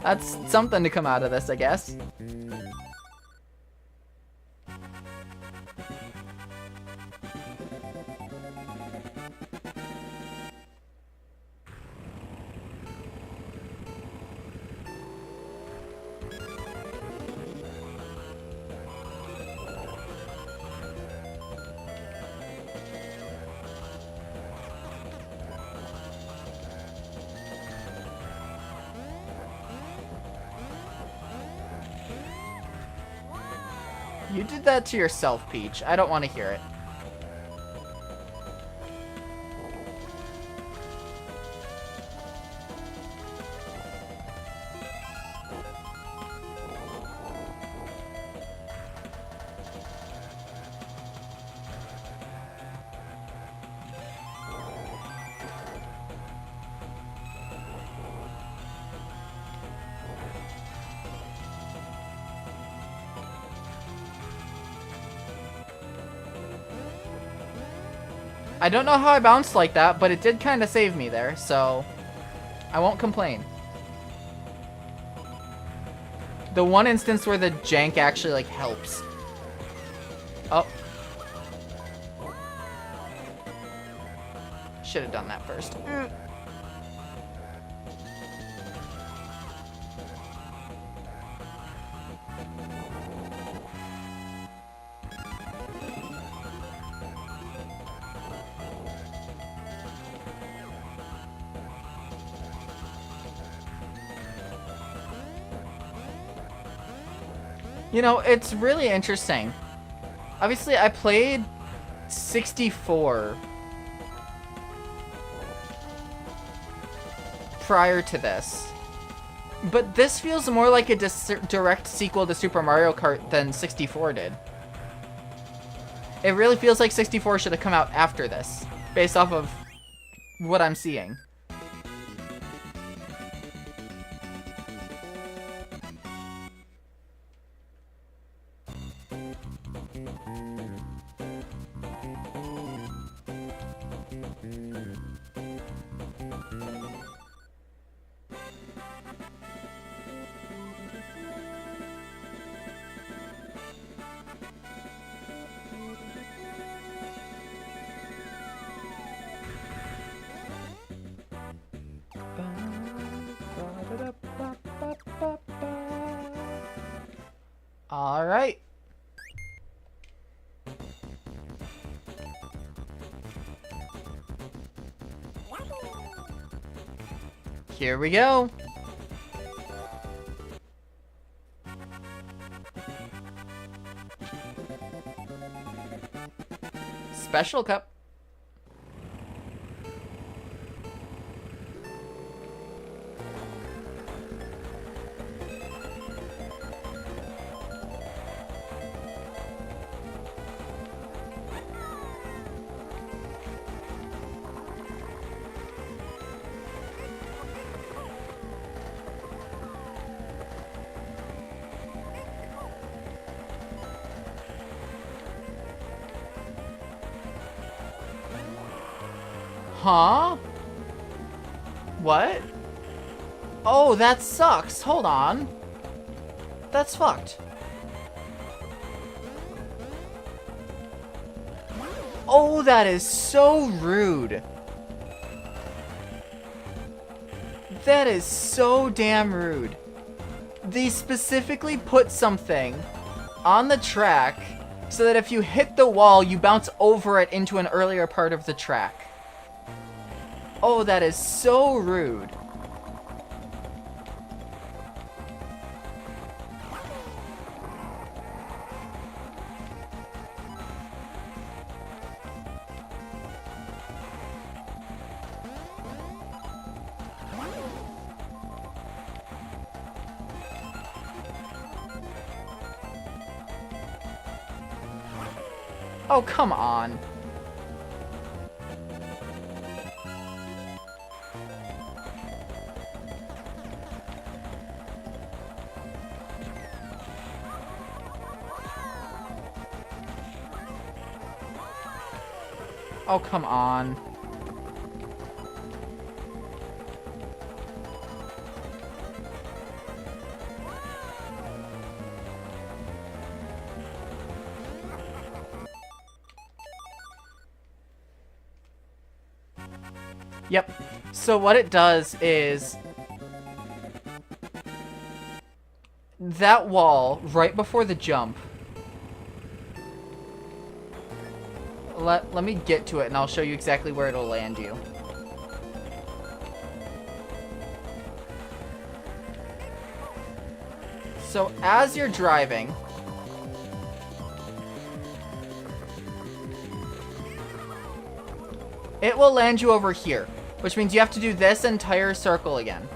That's something to come out of this, I guess. You did that to yourself, Peach. I don't want to hear it. I don't know how I bounced like that, but it did kind of save me there, so I won't complain. The one instance where the jank actually, like, helps. Oh. Should have done that first. You know, it's really interesting. Obviously, I played 64 prior to this. But this feels more like a direct sequel to Super Mario Kart than 64 did. It really feels like 64 should have come out after this, based off of what I'm seeing. All right. Here we go. Special cup. Huh? What? Oh, that sucks. Hold on. That's fucked. Oh, that is so rude. That is so damn rude. They specifically put something on the track so that if you hit the wall, you bounce over it into an earlier part of the track. Oh, that is so rude. Oh, come on. Oh, come on. Yep. So what it does is that wall right before the jump. Let me get to it and I'll show you exactly where it'll land you. So as you're driving, it will land you over here, which means you have to do this entire circle again.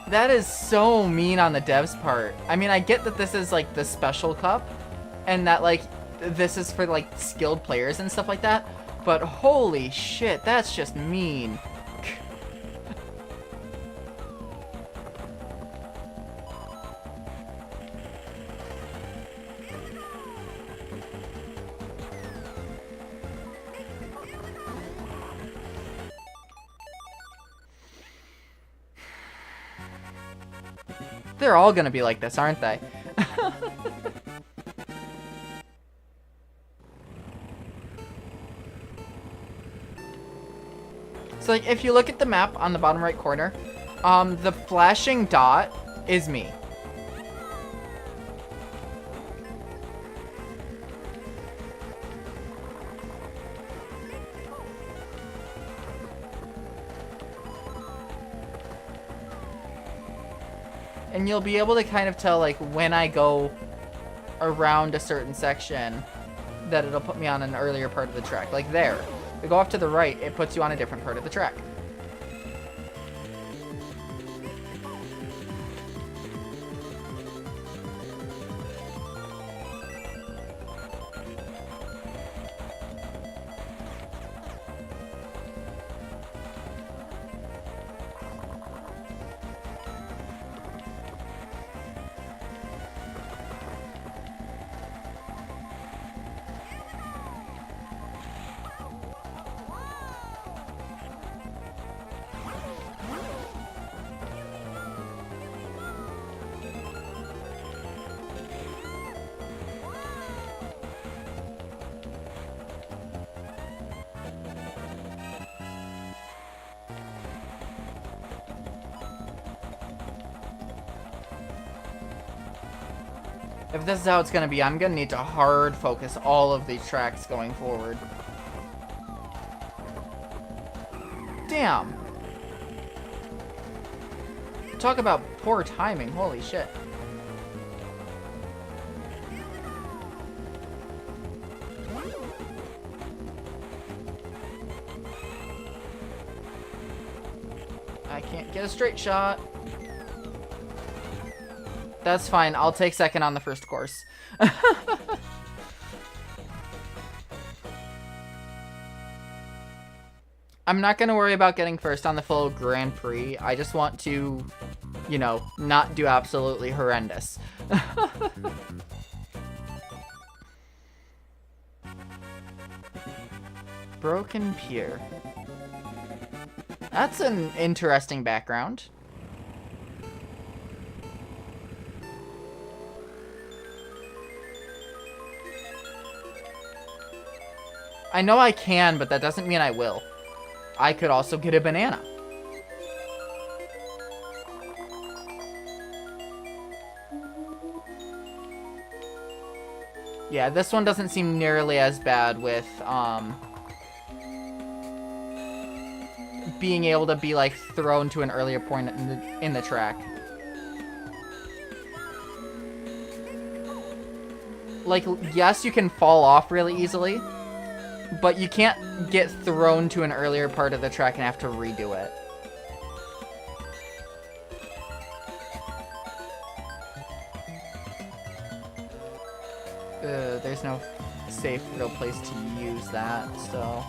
That is so mean on the devs' part. I mean, I get that this is, like, the special cup, and that, like, this is for, like, skilled players and stuff like that, but holy shit, that's just mean. They're all gonna be like this, aren't they? So, like, if you look at the map on the bottom right corner, the flashing dot is me. And you'll be able to kind of tell, like, when I go around a certain section, that it'll put me on an earlier part of the track. Like there. If you go off to the right, it puts you on a different part of the track. If this is how it's gonna be, I'm gonna need to hard focus all of these tracks going forward. Damn. Talk about poor timing, holy shit. I can't get a straight shot. That's fine, I'll take second on the first course. I'm not gonna worry about getting first on the full Grand Prix. I just want to, you know, not do absolutely horrendous. Broken Pier. That's an interesting background. I know I can, but that doesn't mean I will. I could also get a banana. Yeah, this one doesn't seem nearly as bad with, being able to be, like, thrown to an earlier point in the track. Like, yes, you can fall off really easily, but you can't get thrown to an earlier part of the track and have to redo it. There's no safe real place to use that, so...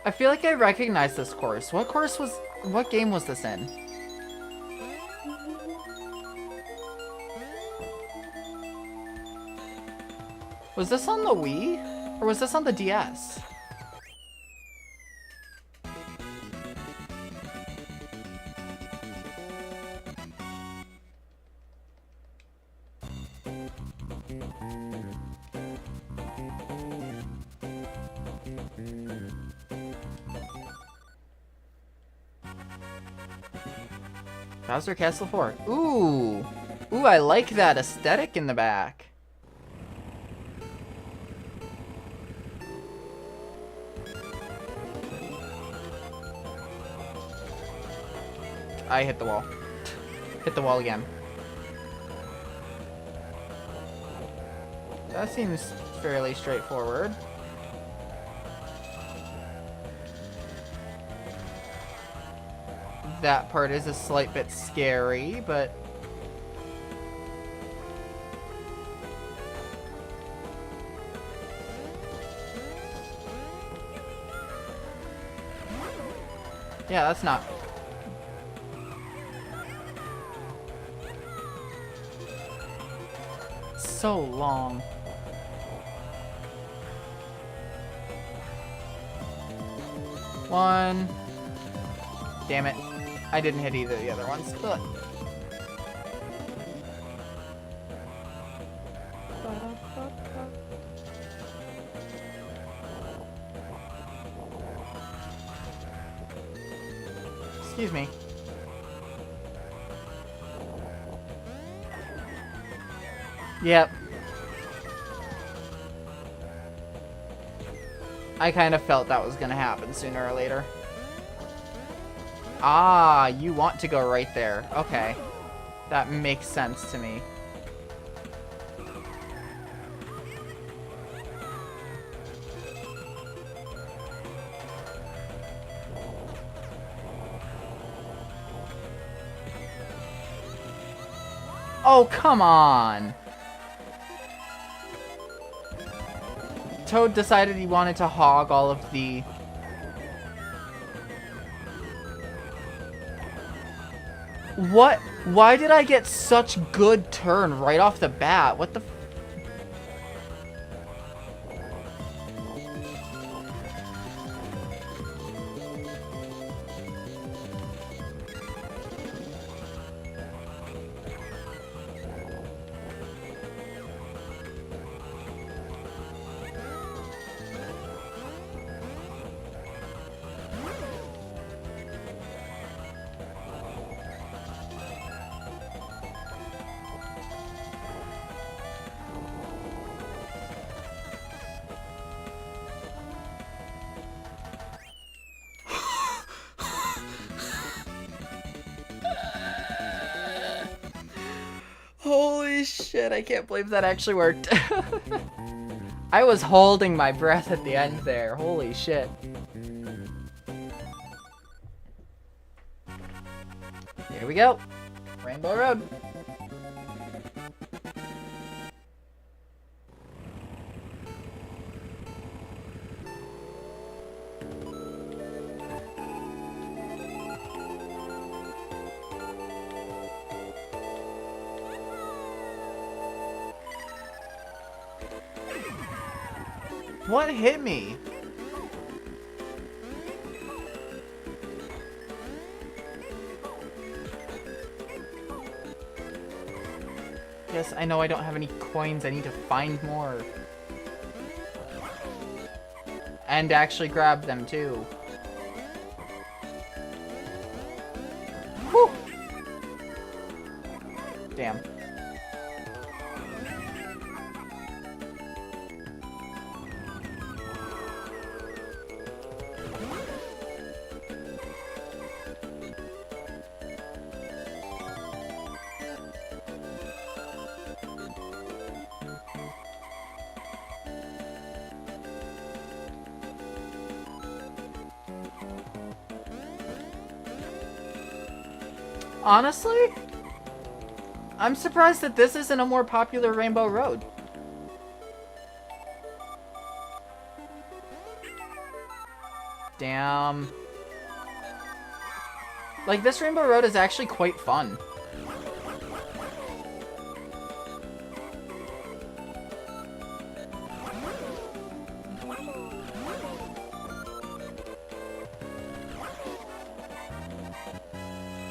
I feel like I recognize this course. What game was this in? Was this on the Wii? Or was this on the DS? Bowser Castle 4. Ooh! Ooh, I like that aesthetic in the back. I hit the wall. Hit the wall again. That seems fairly straightforward. That part is a slight bit scary, but... yeah, that's not... so long. One. Damn it. I didn't hit either of the other ones. Ugh. Excuse me. Yep. I kind of felt that was gonna happen sooner or later. Ah, you want to go right there. Okay. That makes sense to me. Oh, come on! Toad decided he wanted to hog all of the What? Why did I get such good turn right off the bat? What the f— Holy shit, I can't believe that actually worked. I was holding my breath at the end there. Holy shit. Here we go. Rainbow Road. What hit me? Yes, I know I don't have any coins. I need to find more. And actually grab them too. Whew. Damn. Honestly, I'm surprised that this isn't a more popular Rainbow Road. Damn. Like, this Rainbow Road is actually quite fun.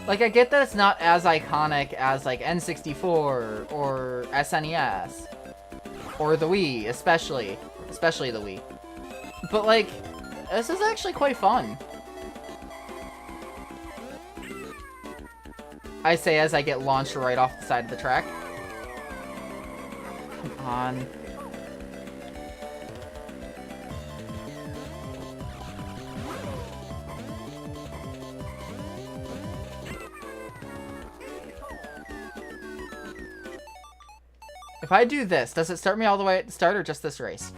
Like, I get that it's not as iconic as, like, N64 or SNES. Or the Wii, especially. Especially the Wii. But, like, this is actually quite fun. I say as I get launched right off the side of the track. Come on. If I do this, does it start me all the way at the start or just this race?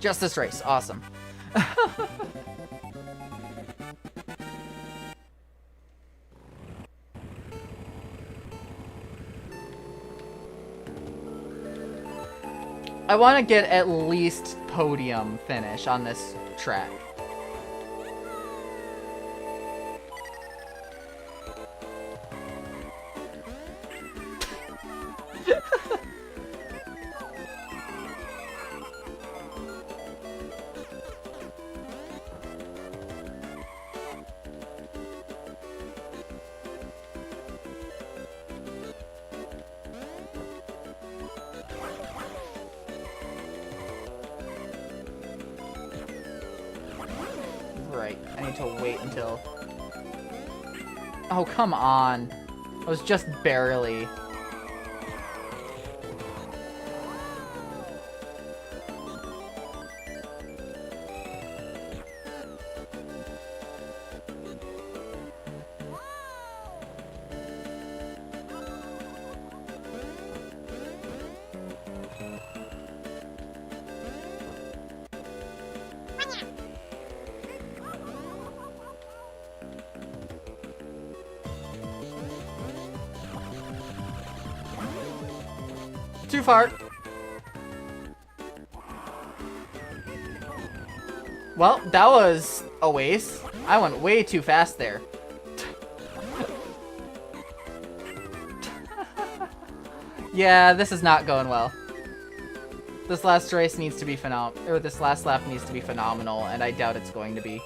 Just this race. Awesome. I want to get at least podium finish on this track. Right, I need to wait until... Oh, come on. I was just barely... Too far. Well, that was a waste. I went way too fast there. Yeah, this is not going well. This last race needs to be phenomenal, or this last lap needs to be phenomenal, and I doubt it's going to be.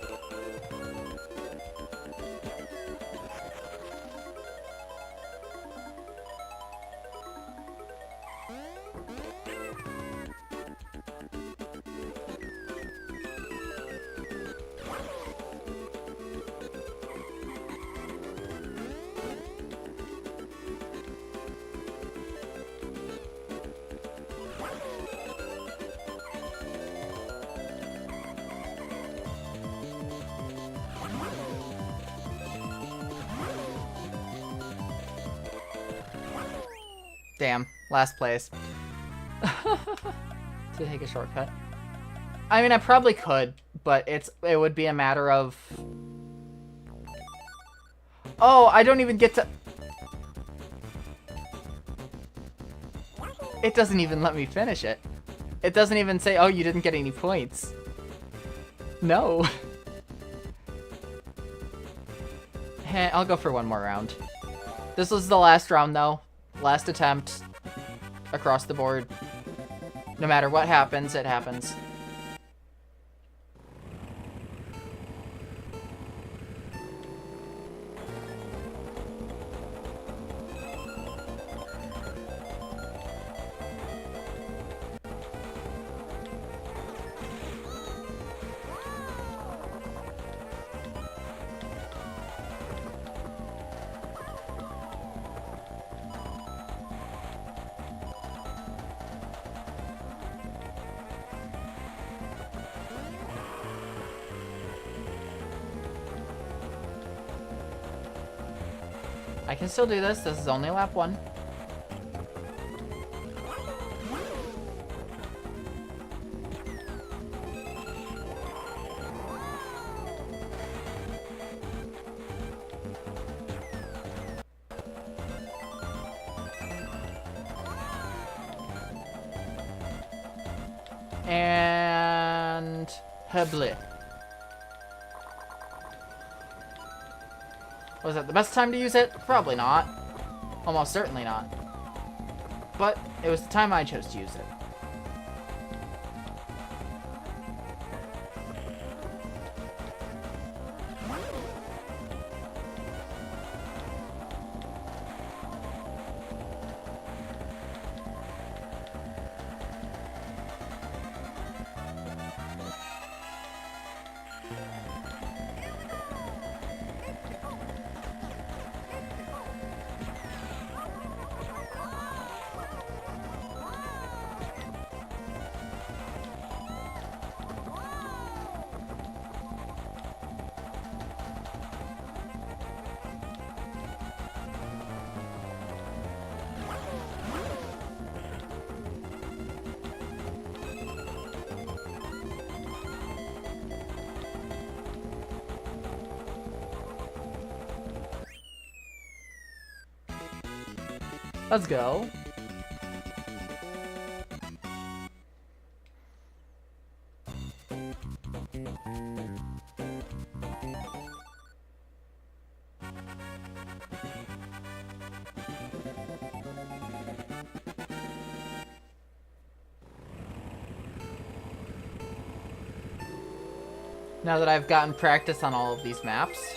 Damn, last place. To take a shortcut. I mean, I probably could, but it would be a matter of... Oh, I don't even get to... It doesn't even let me finish it. It doesn't even say, oh, you didn't get any points. No. I'll go for one more round. This was the last round, though. Last attempt. Across the board. No matter what happens, it happens. I can still do this. This is only lap 1. And... Heble. Was that the best time to use it? Probably not. Almost certainly not. But it was the time I chose to use it. Let's go. Now that I've gotten practice on all of these maps.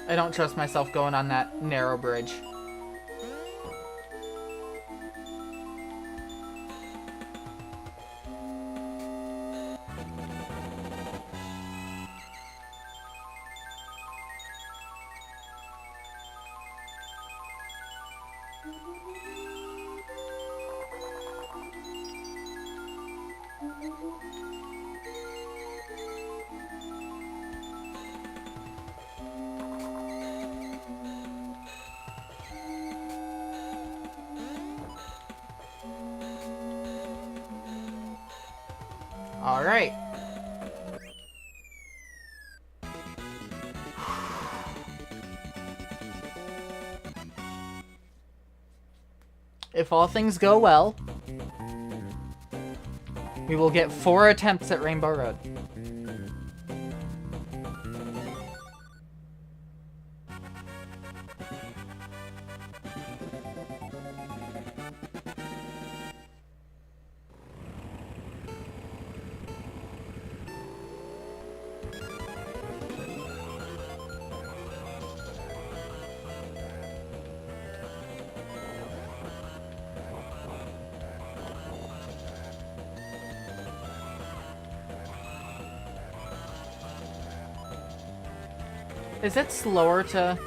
I don't trust myself going on that narrow bridge. Alright. If all things go well, we will get 4 attempts at Rainbow Road. Is it slower to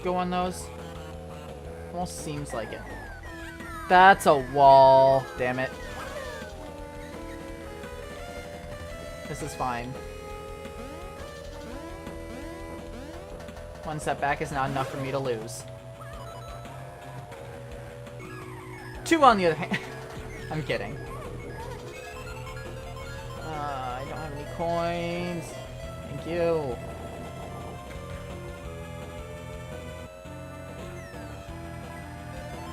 go on those? Almost seems like it. That's a wall. Damn it. This is fine. One setback is not enough for me to lose. 2 on the other hand. I'm kidding. I don't have any coins. Thank you.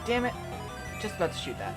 Damn it. Just about to shoot that.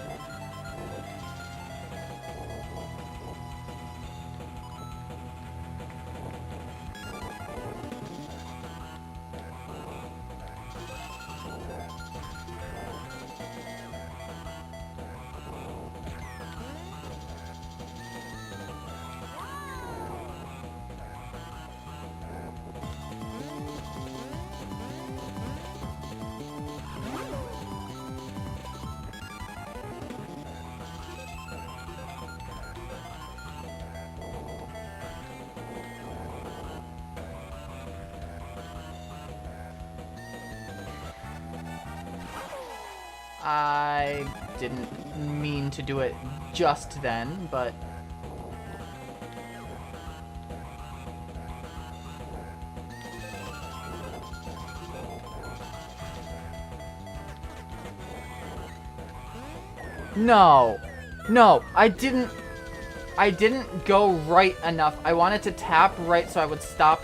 I didn't mean to do it just then, but... No! No! I didn't go right enough. I wanted to tap right so I would stop,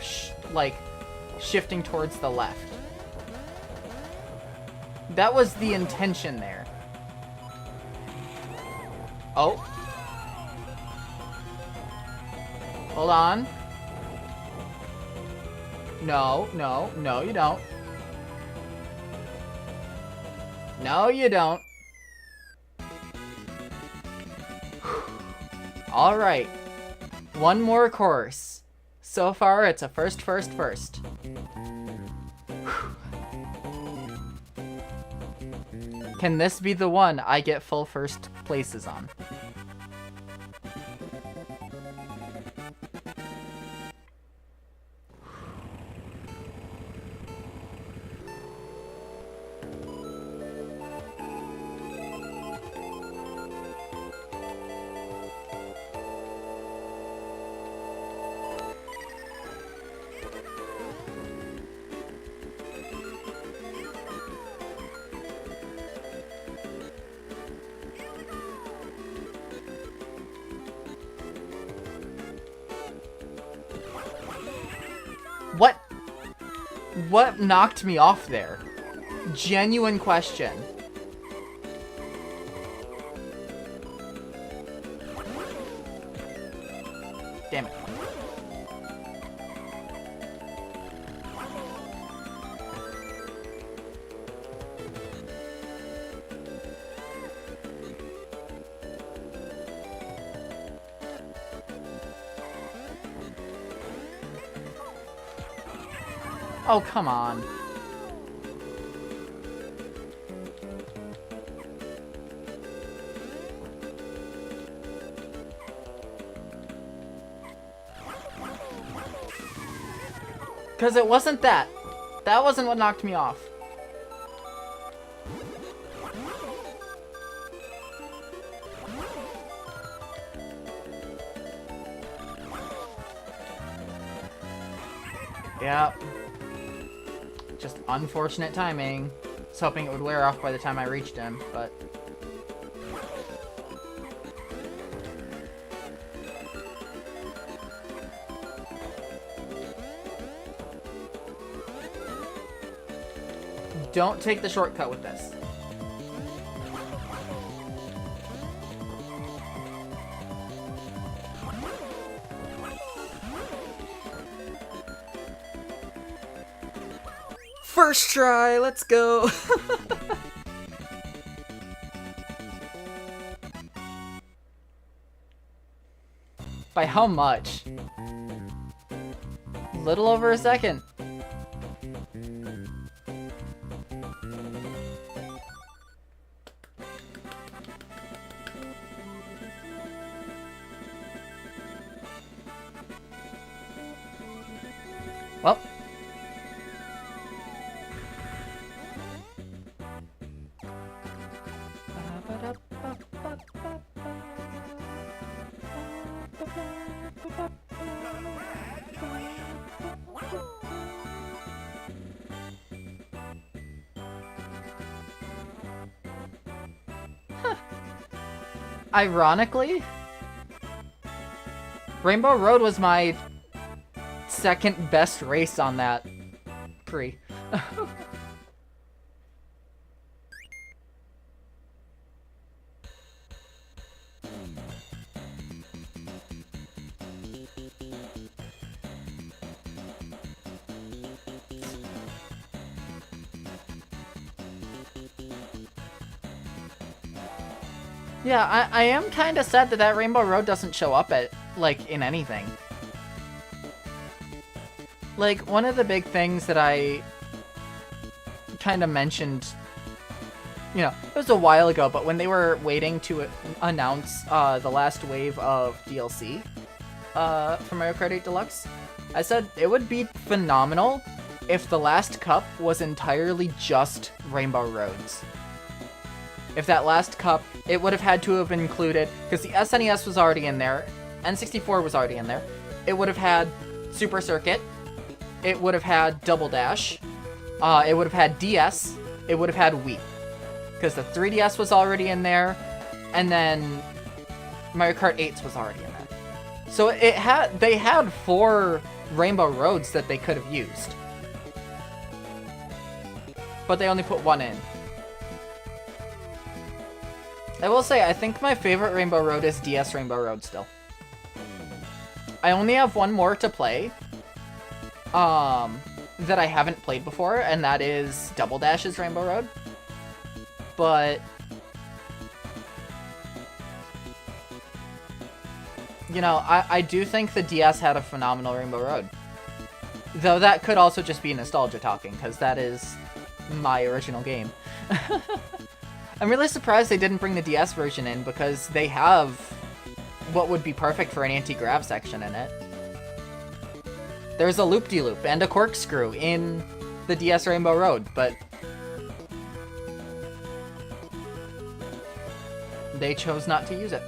shifting towards the left. That was the intention there. Oh. Hold on. No, no, no you don't. No you don't. Alright. One more course. So far, it's a first. Can this be the one I get full first places on? What knocked me off there? Genuine question. Damn it. Oh, come on. Because it wasn't that. That wasn't what knocked me off. Yep. Just unfortunate timing. I was hoping it would wear off by the time I reached him, but... Don't take the shortcut with this. First try, let's go. By how much? Little over a second. Well. Ironically, Rainbow Road was my second best race on that pre. Yeah, I am kind of sad that that Rainbow Road doesn't show up at, like, in anything. Like, one of the big things that I kind of mentioned, you know, it was a while ago, but when they were waiting to announce the last wave of DLC for Mario Kart 8 Deluxe, I said it would be phenomenal if the last cup was entirely just Rainbow Roads. If that last cup, it would have had to have included, because the SNES was already in there, N64 was already in there, it would have had Super Circuit, it would have had Double Dash, it would have had DS, it would have had Wii. Because the 3DS was already in there, and then Mario Kart 8 was already in there. So they had 4 Rainbow Roads that they could have used. But they only put 1 in. I will say, I think my favorite Rainbow Road is DS Rainbow Road still. I only have 1 more to play that I haven't played before, and that is Double Dash's Rainbow Road. But, you know, I do think the DS had a phenomenal Rainbow Road. Though that could also just be nostalgia talking, because that is my original game. I'm really surprised they didn't bring the DS version in, because they have what would be perfect for an anti-grav section in it. There's a loop-de-loop and a corkscrew in the DS Rainbow Road, but they chose not to use it.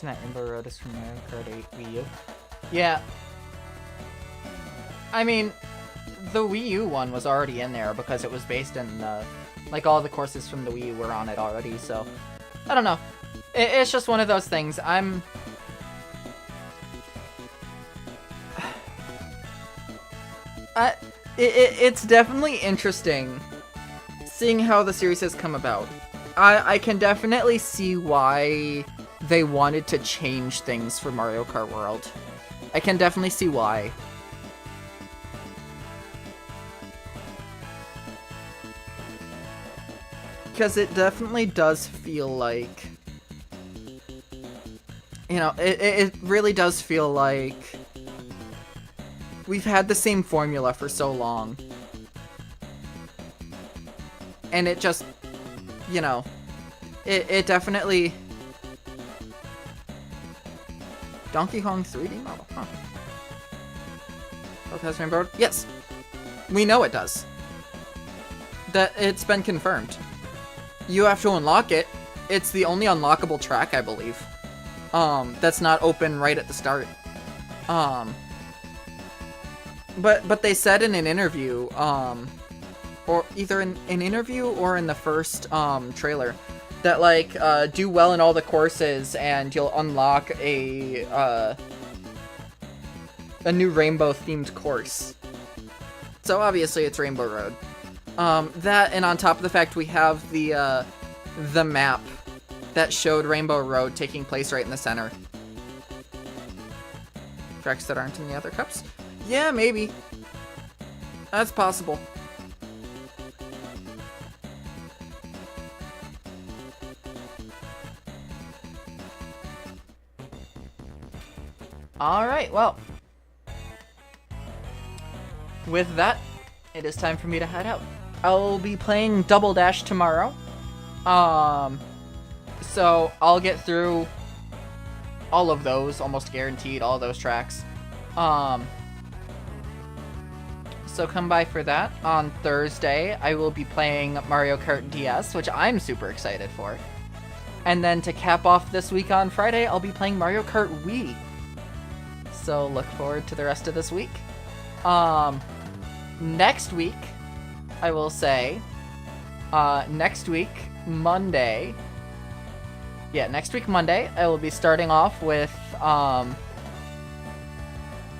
That Rainbow Road is from Mario Kart 8 Wii U. Yeah. I mean, the Wii U one was already in there because it was based in, like, all the courses from the Wii U were on it already, so... I don't know. It's just one of those things. It's definitely interesting seeing how the series has come about. I can definitely see why they wanted to change things for Mario Kart World. I can definitely see why. Because it definitely does feel like... You know, it really does feel like we've had the same formula for so long. And it just you know, it definitely... Donkey Kong 3D model, huh? Oh, has Rainbow Road? Yes! We know it does. That it's been confirmed. You have to unlock it. It's the only unlockable track, I believe. That's not open right at the start. But they said in an interview, or either in an interview or in the first trailer, that like do well in all the courses and you'll unlock a new rainbow themed course. So obviously it's Rainbow Road. That, and on top of the fact we have the map that showed Rainbow Road taking place right in the center. Tracks that aren't in the other cups? Yeah, maybe. That's possible. Alright, well. With that, it is time for me to head out. I'll be playing Double Dash tomorrow. So I'll get through all of those, almost guaranteed, all those tracks. So come by for that. On Thursday, I will be playing Mario Kart DS, which I'm super excited for. And then to cap off this week on Friday, I'll be playing Mario Kart Wii. So look forward to the rest of this week. Next week, I will say, next week, Monday, I will be starting off with,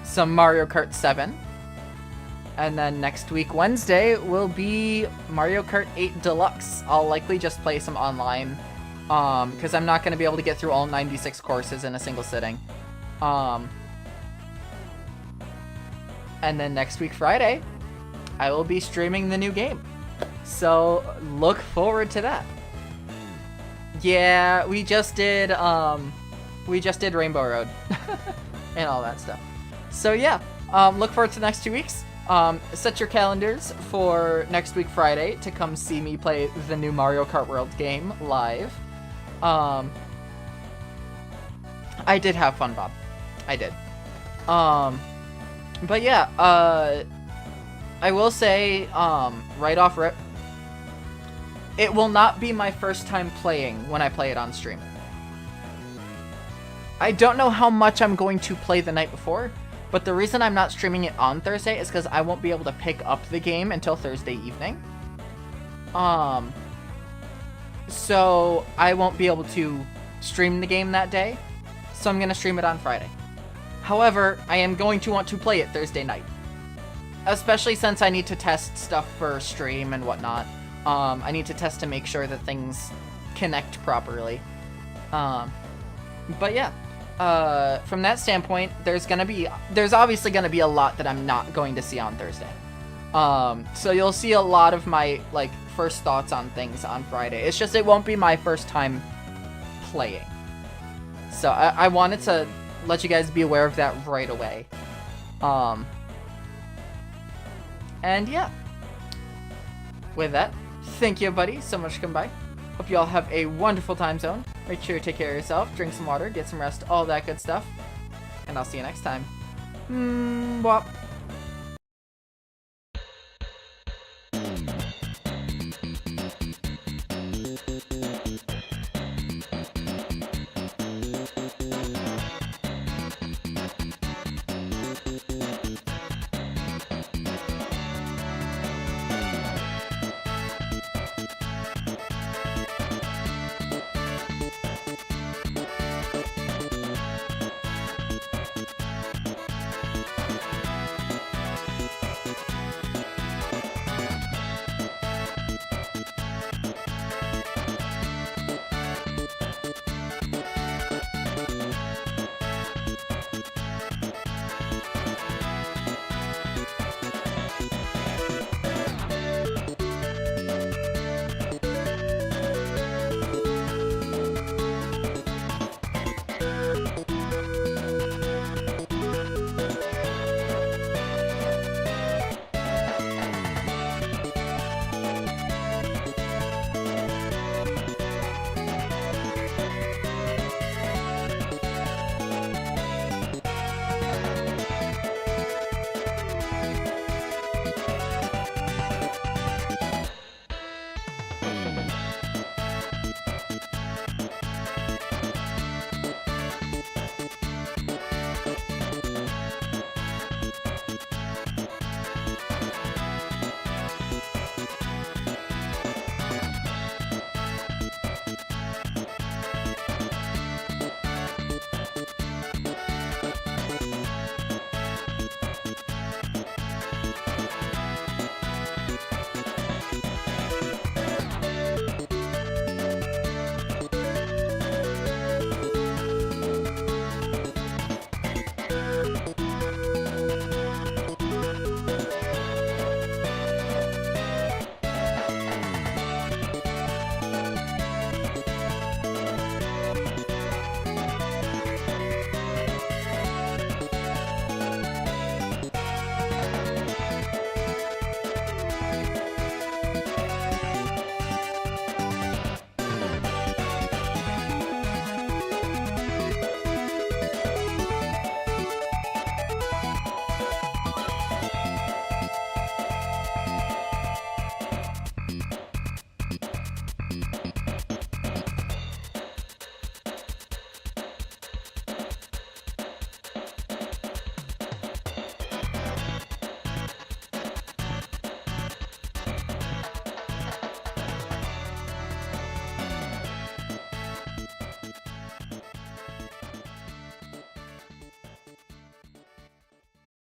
some Mario Kart 7. And then next week, Wednesday, will be Mario Kart 8 Deluxe. I'll likely just play some online, because I'm not going to be able to get through all 96 courses in a single sitting. And then next week, Friday, I will be streaming the new game. So, look forward to that. Yeah, we just did Rainbow Road. And all that stuff. So yeah, look forward to the next 2 weeks. Set your calendars for next week, Friday, to come see me play the new Mario Kart World game live. I did have fun, Bob. I did. But yeah, I will say, right off rip, it will not be my first time playing when I play it on stream. I don't know how much I'm going to play the night before, but the reason I'm not streaming it on Thursday is because I won't be able to pick up the game until Thursday evening. So I won't be able to stream the game that day, so I'm going to stream it on Friday. However, I am going to want to play it Thursday night. Especially since I need to test stuff for stream and whatnot. I need to test to make sure that things connect properly. But yeah, from that standpoint, there's obviously gonna be a lot that I'm not going to see on Thursday. So you'll see a lot of my, like, first thoughts on things on Friday. It's just it won't be my first time playing. So I wanted to let you guys be aware of that right away. And yeah. With that, thank you, buddy, so much for coming by. Hope you all have a wonderful time zone. Make sure you take care of yourself, drink some water, get some rest, all that good stuff. And I'll see you next time. Bwop.